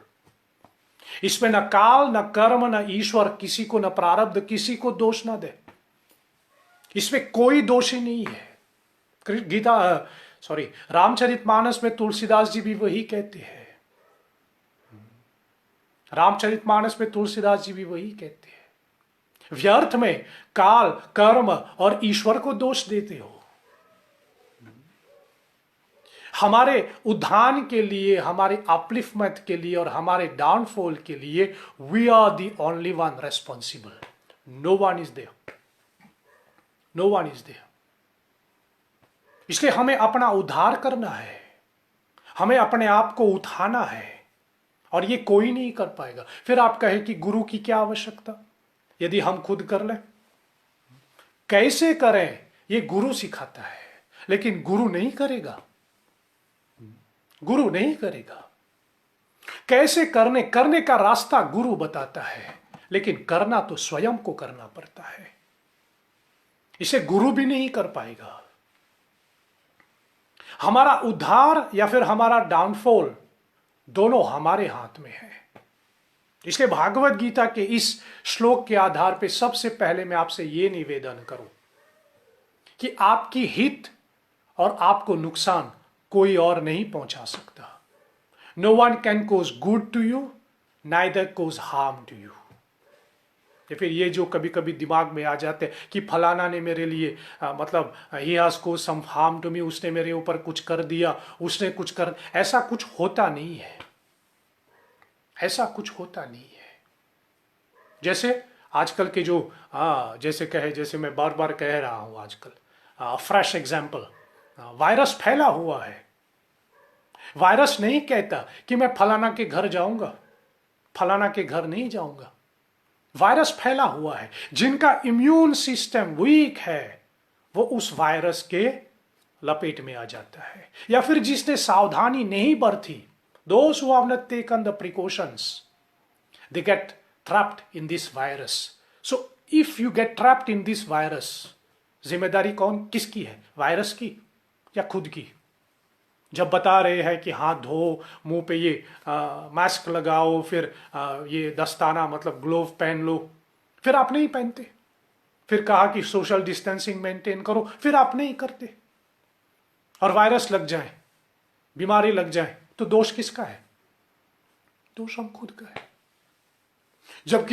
इसमें न काल न कर्म न ईश्वर किसी को, न प्रारब्ध किसी को दोष न दे। इसमें कोई दोषी नहीं है। रामचरितमानस में तुलसीदास जी भी वही कहते हैं। रामचरितमानस में तुलसीदास जी भी वही कहते हैं। व्यर्थ में काल कर्म और ईश्वर को दोष देते हो। हमारे उद्धान के लिए, हमारे अपलिफ्टमेंट के लिए और हमारे डाउनफॉल के लिए we are the only one responsible. No one is there, no one is there. इसलिए हमें अपना उद्धार करना है, हमें अपने आप को उठाना है और ये कोई नहीं कर पाएगा। फिर आप कहें कि गुरु की क्या आवश्यकता यदि हम खुद कर लें। कैसे करें ये गुरु सिखाता है, लेकिन गुरु नहीं करेगा, गुरु नहीं करेगा। कैसे करने का रास्ता गुरु बताता है, लेकिन करना तो स्वयं को करना पड़ता है। इसे गुरु भी नहीं कर पाएगा। हमारा उद्धार या फिर हमारा डाउनफॉल दोनों हमारे हाथ में है। इसलिए भागवत गीता के इस श्लोक के आधार पर सबसे पहले मैं आपसे यह निवेदन करूं कि आपकी हित और आपको नुकसान कोई और नहीं पहुंचा सकता। No one can cause good to you, neither cause harm to you. या फिर ये जो कभी कभी दिमाग में आ जाते हैं कि फलाना ने मेरे लिए मतलब he has cause some harm to me, उसने मेरे ऊपर कुछ कर दिया, उसने कुछ कर, ऐसा कुछ होता नहीं है, ऐसा कुछ होता नहीं है। जैसे आजकल के जो जैसे मैं बार बार कह रहा हूं आजकल फ्रेश एग्जाम्पल, वायरस फैला हुआ है। वायरस नहीं कहता कि मैं फलाना के घर जाऊंगा, फलाना के घर नहीं जाऊंगा। वायरस फैला हुआ है। जिनका इम्यून सिस्टम वीक है वो उस वायरस के लपेट में आ जाता है, या फिर जिसने सावधानी नहीं बरती, those who have not taken the precautions, they get trapped in this virus. So if you get trapped in this virus, जिम्मेदारी किसकी है, वायरस की या खुद की? जब बता रहे हैं कि हाथ धो, मुंह पे ये मास्क लगाओ, फिर ये दस्ताना मतलब ग्लोव पहन लो, फिर आप नहीं पहनते। फिर कहा कि सोशल डिस्टेंसिंग मेंटेन करो, फिर आप नहीं करते। और वायरस लग जाए, बीमारी लग जाए, तो दोष किसका है? दोष हम खुद का है। जब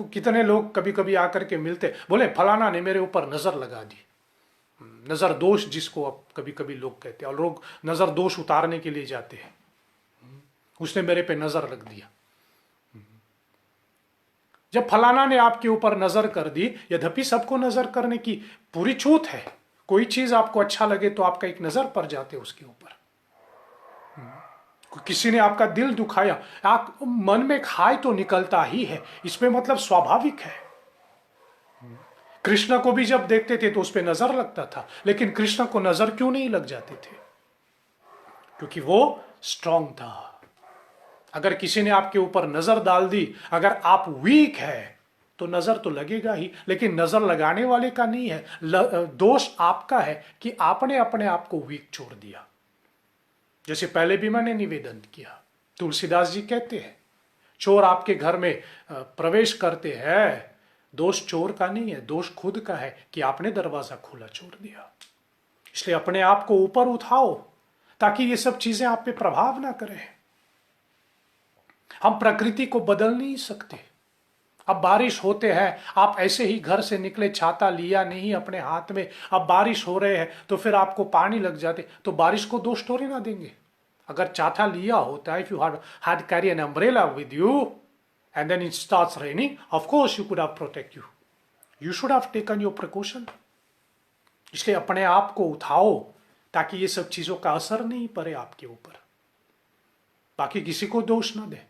कितने लोग कभी कभी आकर के मिलते, बोले फलाना ने मेरे ऊपर नजर लगा दी। नजर दोष जिसको अब कभी कभी लोग कहते हैं, और लोग नजर दोष उतारने के लिए जाते हैं। उसने मेरे पे नजर रख दिया। जब फलाना ने आपके ऊपर नजर कर दी, यद्यपि सबको नजर करने की पूरी छूट है, कोई चीज आपको अच्छा लगे तो आपका एक नजर पड़ जाते उसके ऊपर। किसी ने आपका दिल दुखाया, आप मन में खाए तो निकलता ही है, इसमें मतलब स्वाभाविक है। कृष्ण को भी जब देखते थे तो उस पर नजर लगता था, लेकिन कृष्ण को नजर क्यों नहीं लग जाते थे? क्योंकि वो स्ट्रांग था। अगर किसी ने आपके ऊपर नजर डाल दी, अगर आप वीक है तो नजर तो लगेगा ही, लेकिन नजर लगाने वाले का नहीं है, दोष आपका है कि आपने अपने आप को वीक छोड़ दिया। जैसे पहले भी मैंने निवेदन किया, तुलसीदास जी कहते हैं चोर आपके घर में प्रवेश करते हैं, दोष चोर का नहीं है, दोष खुद का है कि आपने दरवाजा खुला छोड़ दिया। इसलिए अपने आप को ऊपर उठाओ ताकि ये सब चीजें आप पे प्रभाव ना करें। हम प्रकृति को बदल नहीं सकते। अब बारिश होते हैं, आप ऐसे ही घर से निकले, छाता लिया नहीं अपने हाथ में, अब बारिश हो रहे हैं तो फिर आपको पानी लग जाते, तो बारिश को दोष थोड़े ना देंगे। अगर छाता लिया होता है, if you had carry an umbrella with you and then it starts raining, of course you could have protect you. You should have taken your precaution. इसलिए अपने आप को उठाओ ताकि ये सब चीजों का असर नहीं पड़े आपके ऊपर। बाकी किसी को दोष ना दे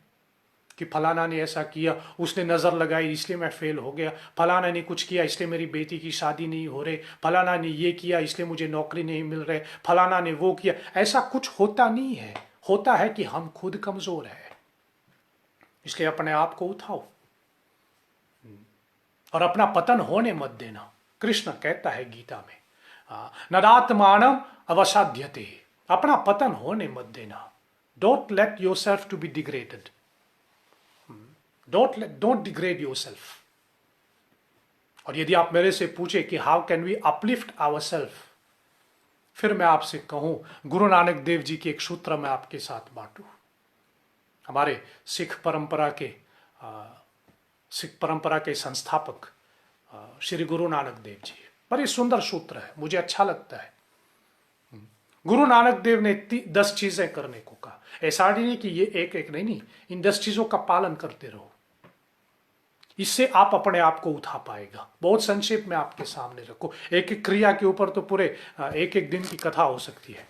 कि फलाना ने ऐसा किया, उसने नजर लगाई इसलिए मैं फेल हो गया, फलाना ने कुछ किया इसलिए मेरी बेटी की शादी नहीं हो रही, फलाना ने ये किया इसलिए मुझे नौकरी नहीं मिल रही, फलाना ने वो किया। ऐसा कुछ होता नहीं है। होता है कि हम खुद कमजोर हैं। इसलिए अपने आप को उठाओ और अपना पतन होने मत देना। कृष्ण कहता है गीता में, नदात्मानम अवसाध्यते, अपना पतन होने मत देना। Don't let yourself to be degraded, don't degrade yourself. और यदि आप मेरे से पूछे कि how can we uplift ourselves, फिर मैं आपसे कहूं, गुरु नानक देव जी के एक सूत्र मैं आपके साथ बांटूं। हमारे सिख परंपरा के संस्थापक श्री गुरु नानक देव जी, बड़ी सुंदर सूत्र है, मुझे अच्छा लगता है। गुरु नानक देव ने 10 चीजें करने को कहा। ऐसा नहीं कि ये एक एक नहीं, इन 10 चीजों का पालन करते रहो, इससे आप अपने आप को उठा पाएगा। बहुत संक्षेप में आपके सामने रखो, एक एक क्रिया के ऊपर तो पूरे एक एक दिन की कथा हो सकती है,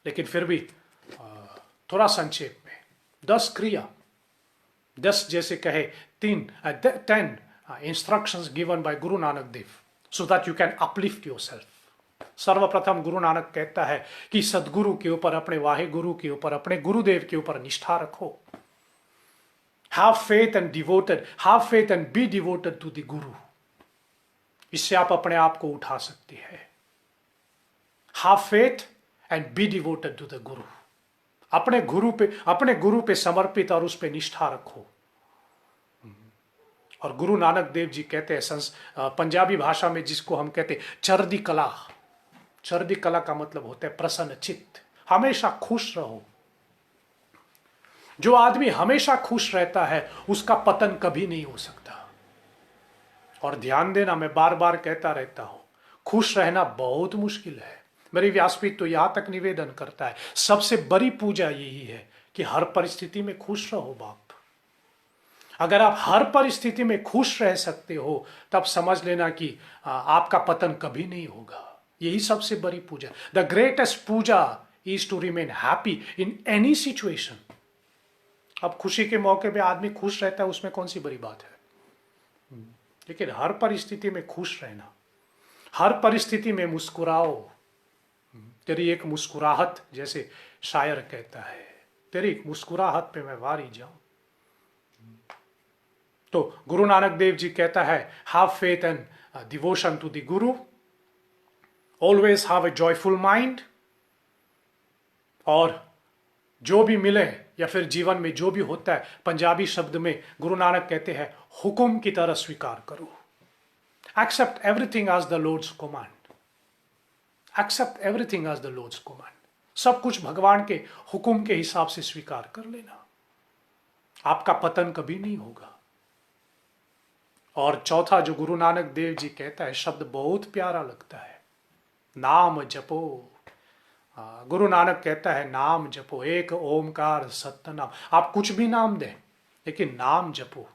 लेकिन फिर भी थोड़ा संक्षेप में 10 क्रिया, 10 जैसे कहे 10 instructions given by Guru Nanak Dev so that you can uplift yourself. सर्वप्रथम गुरु नानक कहता है कि सदगुरु के ऊपर, अपने वाहे गुरु के ऊपर, अपने गुरुदेव के ऊपर निष्ठा रखो। Have faith and be devoted to the Guru. इससे आप अपने आप को उठा सकते हैं। Have faith and be devoted to the Guru. अपने गुरु पे समर्पित और उस पे निष्ठा रखो। और गुरु नानक देव जी कहते हैं पंजाबी भाषा में जिसको हम कहते हैं चरदी कला। चरदी कला का मतलब होता है प्रसन्न चित्त, हमेशा खुश रहो। जो आदमी हमेशा खुश रहता है उसका पतन कभी नहीं हो सकता। और ध्यान देना, मैं बार बार कहता रहता हूं, खुश रहना बहुत मुश्किल है। मेरी व्यासपीठ तो यहां तक निवेदन करता है, सबसे बड़ी पूजा यही है कि हर परिस्थिति में खुश रहो बाप। अगर आप हर परिस्थिति में खुश रह सकते हो तब समझ लेना कि आपका पतन कभी नहीं होगा। यही सबसे बड़ी पूजा। The greatest puja is to remain happy in any situation. अब खुशी के मौके पे आदमी खुश रहता है, उसमें कौन सी बड़ी बात है, लेकिन हर परिस्थिति में खुश रहना, हर परिस्थिति में मुस्कुराओ। तेरी एक मुस्कुराहट, जैसे शायर कहता है, तेरी एक मुस्कुराहट पे मैं वारी जाऊं। तो गुरु नानक देव जी कहता है, have faith and devotion to the guru, always have a joyful mind. और जो भी मिले या फिर जीवन में जो भी होता है, पंजाबी शब्द में गुरु नानक कहते हैं, हुक्म की तरह स्वीकार करो। Accept everything as the lord's command. Accept everything as the lord's command. सब कुछ भगवान के हुक्म के हिसाब से स्वीकार कर लेना, आपका पतन कभी नहीं होगा। और चौथा जो गुरु नानक देव जी कहता है, शब्द बहुत प्यारा लगता है, नाम जपो। गुरु नानक कहता है नाम जपो, एक ओमकार सत्य नाम। आप कुछ भी नाम दें लेकिन नाम जपो।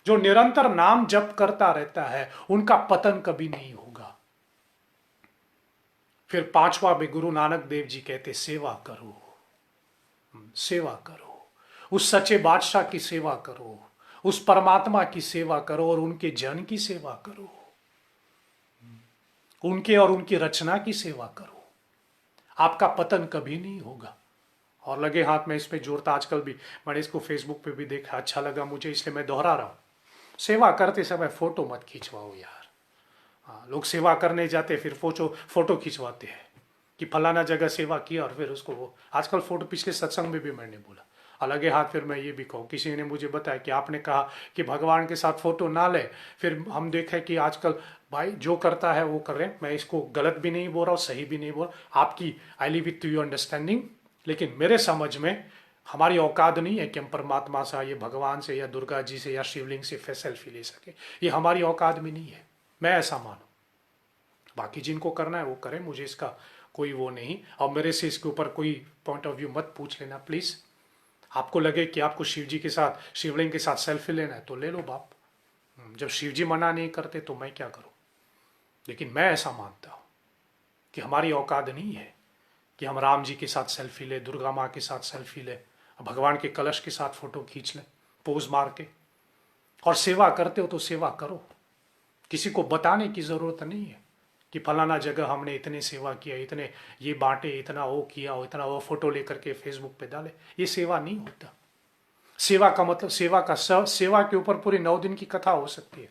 जो निरंतर नाम जप करता रहता है उनका पतन कभी नहीं होगा। फिर पांचवा में गुरु नानक देव जी कहते सेवा करो। सेवा करो, उस सच्चे बादशाह की सेवा करो, उस परमात्मा की सेवा करो और उनके जन की सेवा करो, उनके और उनकी रचना की सेवा करो। आपका पतन कभी नहीं होगा। और लगे हाथ में इस पे जोड़ता आजकल भी, मैंने इसको फेसबुक पे भी देखा, अच्छा लगा मुझे इसलिए मैं दोहरा रहा हूँ। सेवा करते समय फोटो मत खिंचवाओ यार। हाँ, लोग सेवा करने जाते फिर फोटो खिंचवाते हैं कि फलाना जगह सेवा किया, और फिर उसको वो आजकल फोटो, पिछले सत्संग में भी मैंने बोला अलग हाथ। फिर मैं ये भी कहूँ, किसी ने मुझे बताया कि आपने कहा कि भगवान के साथ फोटो ना ले, फिर हम देखें कि आजकल भाई जो करता है वो कर रहे हैं। मैं इसको गलत भी नहीं बोल रहा हूँ, सही भी नहीं बोल रहा, आपकी I leave it to your understanding. लेकिन मेरे समझ में हमारी औकात नहीं है कि हम परमात्मा से, ये भगवान से या दुर्गा जी से या शिवलिंग से सेल्फी ले सके। ये हमारी औकात में नहीं है, मैं ऐसा मानूँ। बाकी जिनको करना है वो करें, मुझे इसका कोई वो नहीं। और मेरे से इसके ऊपर कोई पॉइंट ऑफ व्यू मत पूछ लेना प्लीज़। आपको लगे कि आपको शिव जी के साथ, शिवलिंग के साथ सेल्फी लेना है तो ले लो बाप। जब शिव जी मना नहीं करते तो मैं क्या करूं। लेकिन मैं ऐसा मानता हूं कि हमारी औकात नहीं है कि हम राम जी के साथ सेल्फी ले, दुर्गा माँ के साथ सेल्फी ले, भगवान के कलश के साथ फोटो खींच ले पोज मार के। और सेवा करते हो तो सेवा करो, किसी को बताने की जरूरत नहीं है कि फलाना जगह हमने इतने सेवा किया, इतने ये बांटे, इतना वो किया, इतना वो, फोटो लेकर के फेसबुक पे डाले। ये सेवा नहीं होता। सेवा का मतलब, सेवा के ऊपर पूरे 9 दिन की कथा हो सकती है।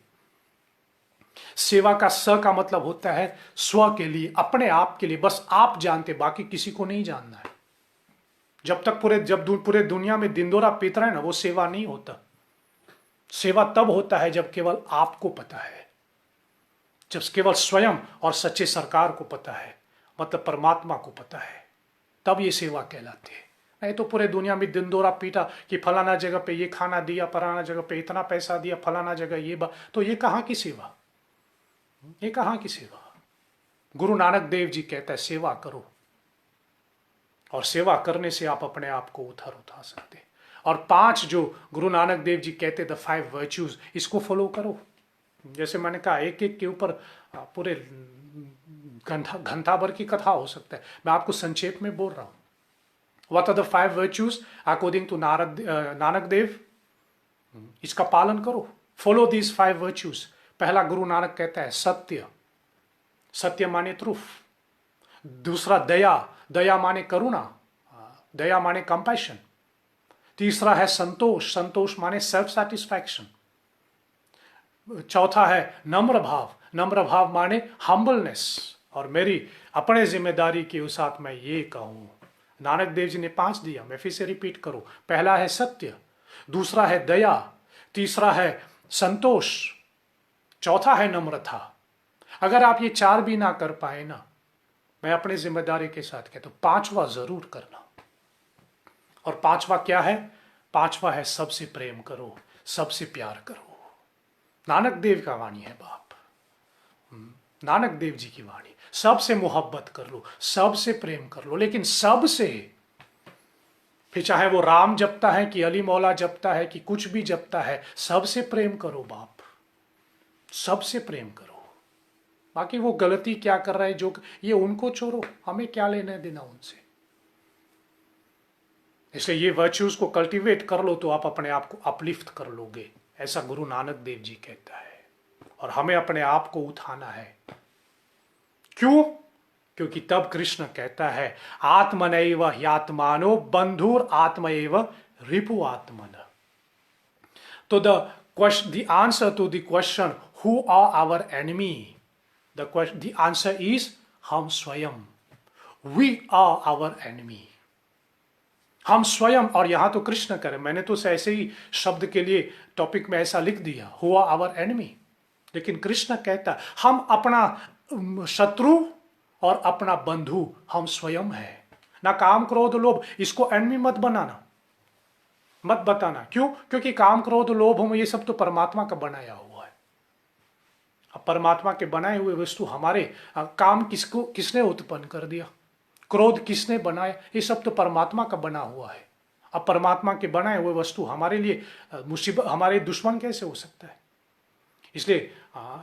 सेवा का स का मतलब होता है स्व के लिए, अपने आप के लिए, बस आप जानते, बाकी किसी को नहीं जानना है। जब तक पूरे दुनिया में दिंदोरा पीत रहे ना, वो सेवा नहीं होता। सेवा तब होता है जब केवल आपको पता है, जब केवल स्वयं और सच्चे सरकार को पता है, मतलब परमात्मा को पता है, तब ये सेवा कहलाती है। नहीं तो पूरे दुनिया में दिंदोरा पीटा कि फलाना जगह पे ये खाना दिया, फलाना जगह पे इतना पैसा दिया, फलाना जगह ये तो ये कहाँ की सेवा, ये कहाँ की सेवा। गुरु नानक देव जी कहता है सेवा करो, और सेवा करने से आप अपने आप को उठा सकते हैं। और 5 जो गुरु नानक देव जी कहते द 5 वर्च्यूज, इसको फॉलो करो। जैसे मैंने कहा, एक एक के ऊपर पूरे घंटा भर की कथा हो सकता है, मैं आपको संक्षेप में बोल रहा हूं। What are the 5 virtues according to Nanak Dev? इसका पालन करो, फॉलो दीज 5 वर्च्यूज। पहला गुरु नानक कहता है सत्य, सत्य माने ट्रूथ। दूसरा दया, दया माने करुणा, दया माने कंपैशन। तीसरा है संतोष, संतोष माने सेल्फ सेटिस्फैक्शन। चौथा है नम्र भाव, नम्र भाव माने हम्बलनेस। और मेरी अपने जिम्मेदारी के साथ मैं ये कहूं, नानक देव जी ने 5 दिया, मैं फिर से रिपीट करूं। पहला है सत्य, दूसरा है दया, तीसरा है संतोष, चौथा है नम्रता। अगर आप ये 4 भी ना कर पाए ना, मैं अपनी जिम्मेदारी के साथ कहता हूं 5वां जरूर करना। और 5वां क्या है? 5वां है सबसे प्रेम करो, सबसे प्यार करो। नानक देव का वाणी है बाप, नानक देव जी की वाणी। सबसे मोहब्बत कर लो, सबसे प्रेम कर लो, लेकिन सबसे, फिर चाहे वो राम जपता है कि अली मौला जपता है कि कुछ भी जपता है, सबसे प्रेम करो बाप, सबसे प्रेम करो। बाकी वो गलती क्या कर रहे हैं, जो ये उनको छोड़ो, हमें क्या लेना देना उनसे। इसलिए ये वर्च्यूज को कल्टीवेट कर लो तो आप अपने आप को अपलिफ्ट कर लोगे, ऐसा गुरु नानक देव जी कहता है। और हमें अपने आप को उठाना है। क्यों? क्योंकि तब कृष्ण कहता है आत्मनैव ह्यात्मानो बंधुर आत्मैव रिपु आत्मन। तो the answer to the question who are our enemy, the answer is हम स्वयं, we are our enemy, हम स्वयं। और यहां तो कृष्ण करें, मैंने तो ऐसे ही शब्द के लिए टॉपिक में ऐसा लिख दिया, who are our enemy, लेकिन कृष्ण कहता हम अपना शत्रु और अपना बंधु हम स्वयं है। ना काम क्रोध लोभ, इसको एनिमी मत बनाना, मत बताना। क्यों? क्योंकि काम क्रोध लोभ हम, ये सब तो परमात्मा का बनाया हुआ है। अब परमात्मा के बनाए हुए वस्तु हमारे, काम किसने उत्पन्न कर दिया, क्रोध किसने बनाया, ये सब तो परमात्मा का बना हुआ है। अब परमात्मा के बनाए हुए वस्तु हमारे लिए मुसीबत, हमारे दुश्मन कैसे हो सकता है? इसलिए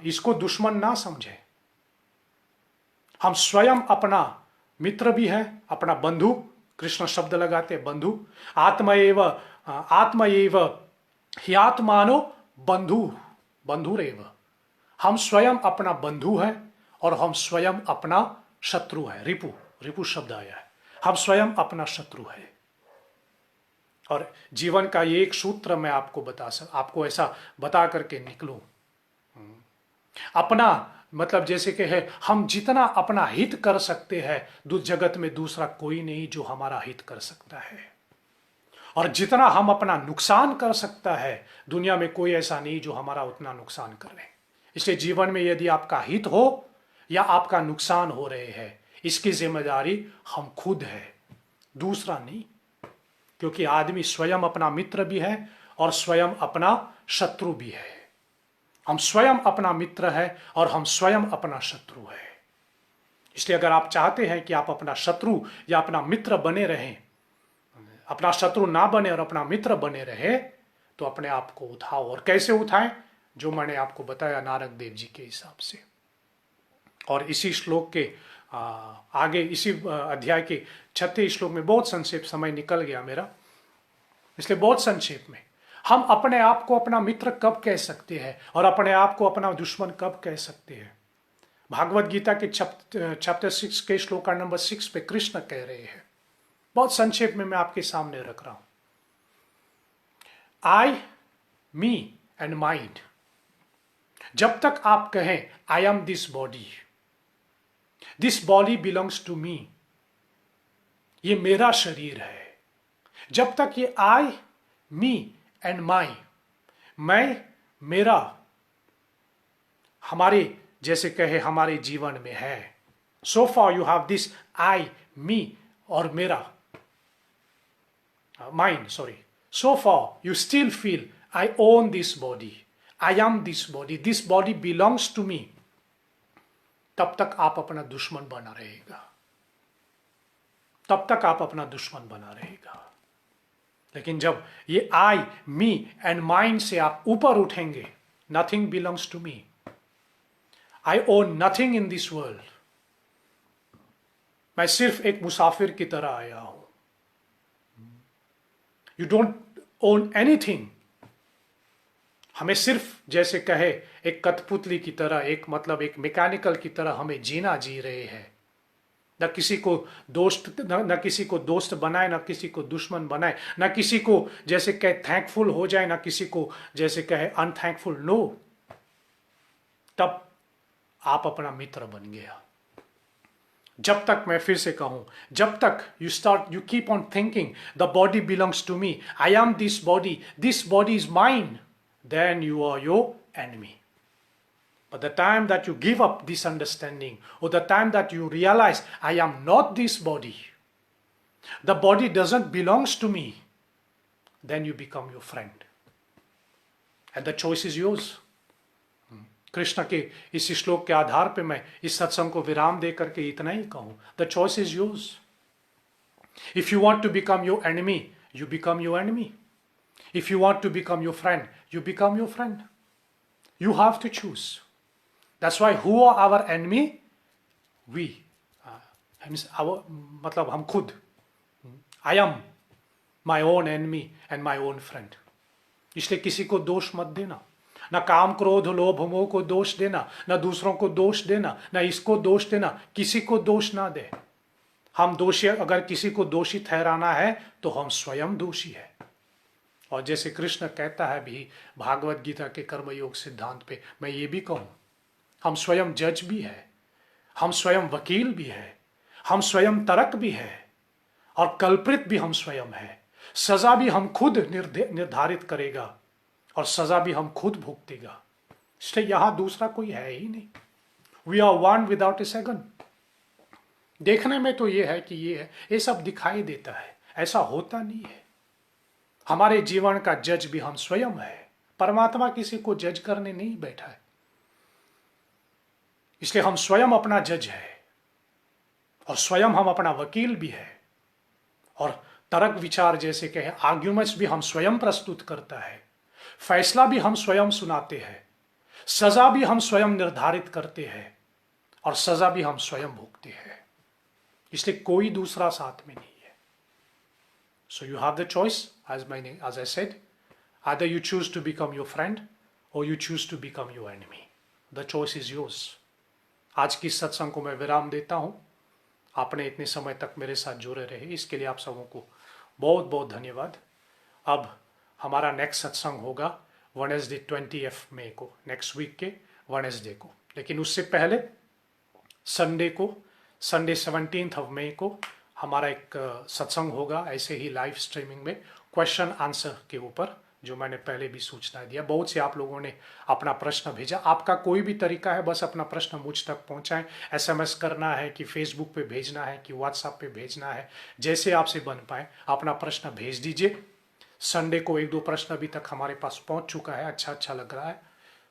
इसको दुश्मन ना समझे। हम स्वयं अपना मित्र भी है, अपना बंधु, कृष्ण शब्द लगाते बंधु। आत्मएव ह्यात्मानो बंधु बंधुरेव, हम स्वयं अपना बंधु है और हम स्वयं अपना शत्रु है। रिपु, रिपु शब्द आया है, हम स्वयं अपना शत्रु है। और जीवन का ये एक सूत्र मैं आपको ऐसा बता करके निकलूं। अपना मतलब जैसे कि है, हम जितना अपना हित कर सकते हैं जगत में दूसरा कोई नहीं जो हमारा हित कर सकता है, और जितना हम अपना नुकसान कर सकता है दुनिया में कोई ऐसा नहीं जो हमारा उतना नुकसान करे। इसलिए जीवन में यदि आपका हित हो या आपका नुकसान हो रहे हैं, इसकी जिम्मेदारी हम खुद है, दूसरा नहीं। क्योंकि आदमी स्वयं अपना मित्र भी है और स्वयं अपना शत्रु भी है। हम स्वयं अपना मित्र है और हम स्वयं अपना शत्रु है। इसलिए अगर आप चाहते हैं कि आप अपना शत्रु या अपना मित्र बने रहें, अपना शत्रु ना बने और अपना मित्र बने रहे, तो अपने आप को उठाओ। और कैसे उठाएं? जो मैंने आपको बताया नारद देव जी के हिसाब से। और इसी श्लोक के आगे इसी अध्याय के 36 श्लोक में, बहुत संक्षेप, समय निकल गया मेरा, इसलिए बहुत संक्षेप में, हम अपने आप को अपना मित्र कब कह सकते हैं और अपने आप को अपना दुश्मन कब कह सकते हैं? भागवत गीता के चैप्टर 6 के श्लोक नंबर 6 पे कृष्ण कह रहे हैं, बहुत संक्षेप में मैं आपके सामने रख रहा हूं। I, me and mind. जब तक आप कहें I am this body belongs to me, ये मेरा शरीर है, जब तक ये आई, मी एंड माई, मैं, मेरा, हमारे जैसे कहे हमारे जीवन में है, so far you have this I, me और मेरा, mind, sorry, so far you still feel I own this body, I am this body belongs to me, तब तक आप अपना दुश्मन बना रहेगा, तब तक आप अपना दुश्मन बना रहेगा। लेकिन जब ये आई, मी एंड माइंड से आप ऊपर उठेंगे, nothing belongs to me, I own nothing in this world, मैं सिर्फ एक मुसाफिर की तरह आया हूं, यू डोंट ओन एनीथिंग। हमें सिर्फ जैसे कहे एक कठपुतली की तरह, एक मतलब एक मैकेनिकल की तरह हमें जीना जी रहे हैं। न किसी को दोस्त बनाए, न किसी को दुश्मन बनाए, न किसी को जैसे कहे थैंकफुल हो जाए, न किसी को जैसे कहे अनथैंकफुल। नो, तब आप अपना मित्र बन गया। जब तक, मैं फिर से कहूं, जब तक you keep on thinking the body belongs to me, I am this body is mine, then you are your enemy. But the time that you give up this understanding, or the time that you realize I am not this body, the body doesn't belongs to me, then you become your friend. And the choice is yours. Krishna के इस श्लोक के आधार पे मैं इस सत्संग को विराम दे करके इतना ही कहूं, the choice is yours. If you want to become your enemy, you become your enemy. If you want to become your friend, you become your friend. You have to choose. That's why who are our enemy? We. मतलब हम खुद. I am my own enemy and my own friend. इसलिए किसी को दोष मत देना, ना काम क्रोध लोभ मोह को दोष देना, ना दूसरों को दोष देना, ना इसको दोष देना, किसी को दोष ना दे। हम दोषी, अगर किसी को दोषी ठहराना है तो हम स्वयं दोषी है। और जैसे कृष्ण कहता है भी भागवत गीता के कर्मयोग सिद्धांत पे, मैं ये भी कहूं, हम स्वयं जज भी है, हम स्वयं वकील भी है, हम स्वयं तर्क भी है, और कल्प्रित भी हम स्वयं है। सजा भी हम खुद निर्धारित करेगा और सजा भी हम खुद भुगतेगा। इसलिए यहां दूसरा कोई है ही नहीं। We are one without a second. देखने में तो ये है कि ये है, ये सब दिखाई देता है, ऐसा होता नहीं है। हमारे जीवन का जज भी हम स्वयं है। परमात्मा किसी को जज करने नहीं बैठा है, इसलिए हम स्वयं अपना जज है और स्वयं हम अपना वकील भी है। और तर्क विचार जैसे कहे आर्ग्यूमेंट्स भी हम स्वयं प्रस्तुत करता है, फैसला भी हम स्वयं सुनाते हैं, सजा भी हम स्वयं निर्धारित करते हैं और सजा भी हम स्वयं भोगते हैं। इसलिए कोई दूसरा साथ में नहीं है। So you have the choice, as I said, either you choose to become your friend or you choose to become your enemy. The choice is yours. आज की सत्संग को मैं विराम देता हूं। आपने इतने समय तक मेरे साथ जुड़े रहे, इसके लिए आप सबों को बहुत बहुत धन्यवाद। अब हमारा नेक्स्ट सत्संग होगा वेडनेसडे 20 मई को, नेक्स्ट वीक के वेडनेसडे को। लेकिन उससे पहले संडे को, संडे 17 मई को हमारा एक सत्संग होगा, ऐसे ही लाइव स्ट्रीमिंग में क्वेश्चन आंसर के ऊपर, जो मैंने पहले भी सूचना दिया। बहुत से आप लोगों ने अपना प्रश्न भेजा। आपका कोई भी तरीका है, बस अपना प्रश्न मुझ तक पहुंचाएं। एसएमएस करना है कि फेसबुक पे भेजना है कि व्हाट्सएप पे भेजना है, जैसे आपसे बन पाए अपना प्रश्न भेज दीजिए। संडे को 1-2 प्रश्न अभी तक हमारे पास पहुंच चुका है, अच्छा लग रहा है।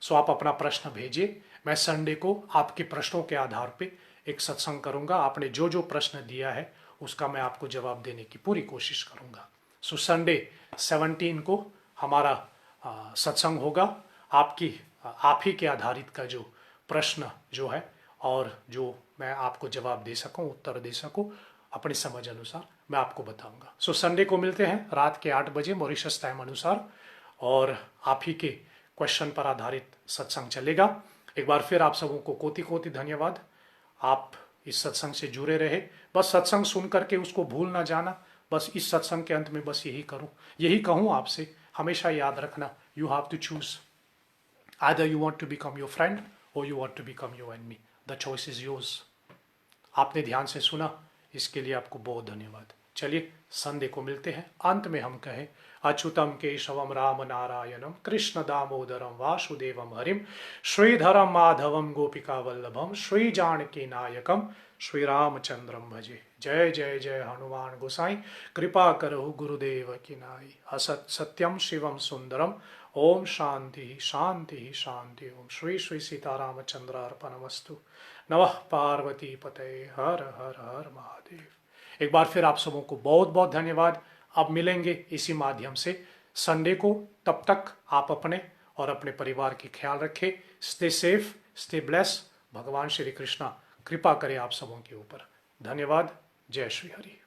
सो आप अपना प्रश्न भेजिए। मैं संडे को आपके प्रश्नों के आधार पे एक सत्संग करूंगा। आपने जो जो प्रश्न दिया है उसका मैं आपको जवाब देने की पूरी कोशिश करूंगा। सो संडे 17 को हमारा सत्संग होगा। आप ही के आधारित का जो प्रश्न जो है, और जो मैं आपको जवाब दे सकूं, उत्तर दे सकूं, अपनी समझ अनुसार मैं आपको बताऊंगा। सो संडे को मिलते हैं रात के 8 बजे मॉरिशस टाइम अनुसार, और आप ही के क्वेश्चन पर आधारित सत्संग चलेगा। एक बार फिर आप सबों को कोटि कोटि धन्यवाद। आप इस सत्संग से जुड़े रहे। बस सत्संग सुन करके उसको भूल ना जाना। बस इस सत्संग के अंत में बस यही कहूँ आपसे, हमेशा याद रखना, you have to choose, either you want to become your friend और you want to become your enemy, the choice is yours. आपने ध्यान से सुना, इसके लिए आपको बहुत धन्यवाद। चलिए संडे को मिलते हैं। अंत में हम कहें, अच्युतम केशवम राम नारायणम कृष्ण दामोदरम वासुदेवम हरिम श्रीधरम माधवम गोपिका वल्लभम श्री जानकी नायकम श्री रामचंद्रम भजे। जय जय जय हनुमान गोसाई, कृपा करहु गुरुदेव की नाई। असत सत्यम शिवम सुंदरम, ओम शांति शांति शांति। ओम श्री श्री सीतारामचंद्र अर्पणमस्तु। नमः पार्वती पते, हर हर हर महादेव। एक बार फिर आप सबों को बहुत बहुत धन्यवाद। अब मिलेंगे इसी माध्यम से संडे को। तब तक आप अपने और अपने परिवार की ख्याल रखें। Stay safe, stay bless. भगवान श्री कृष्णा कृपा करें आप सबों के ऊपर। धन्यवाद। जय श्री हरि।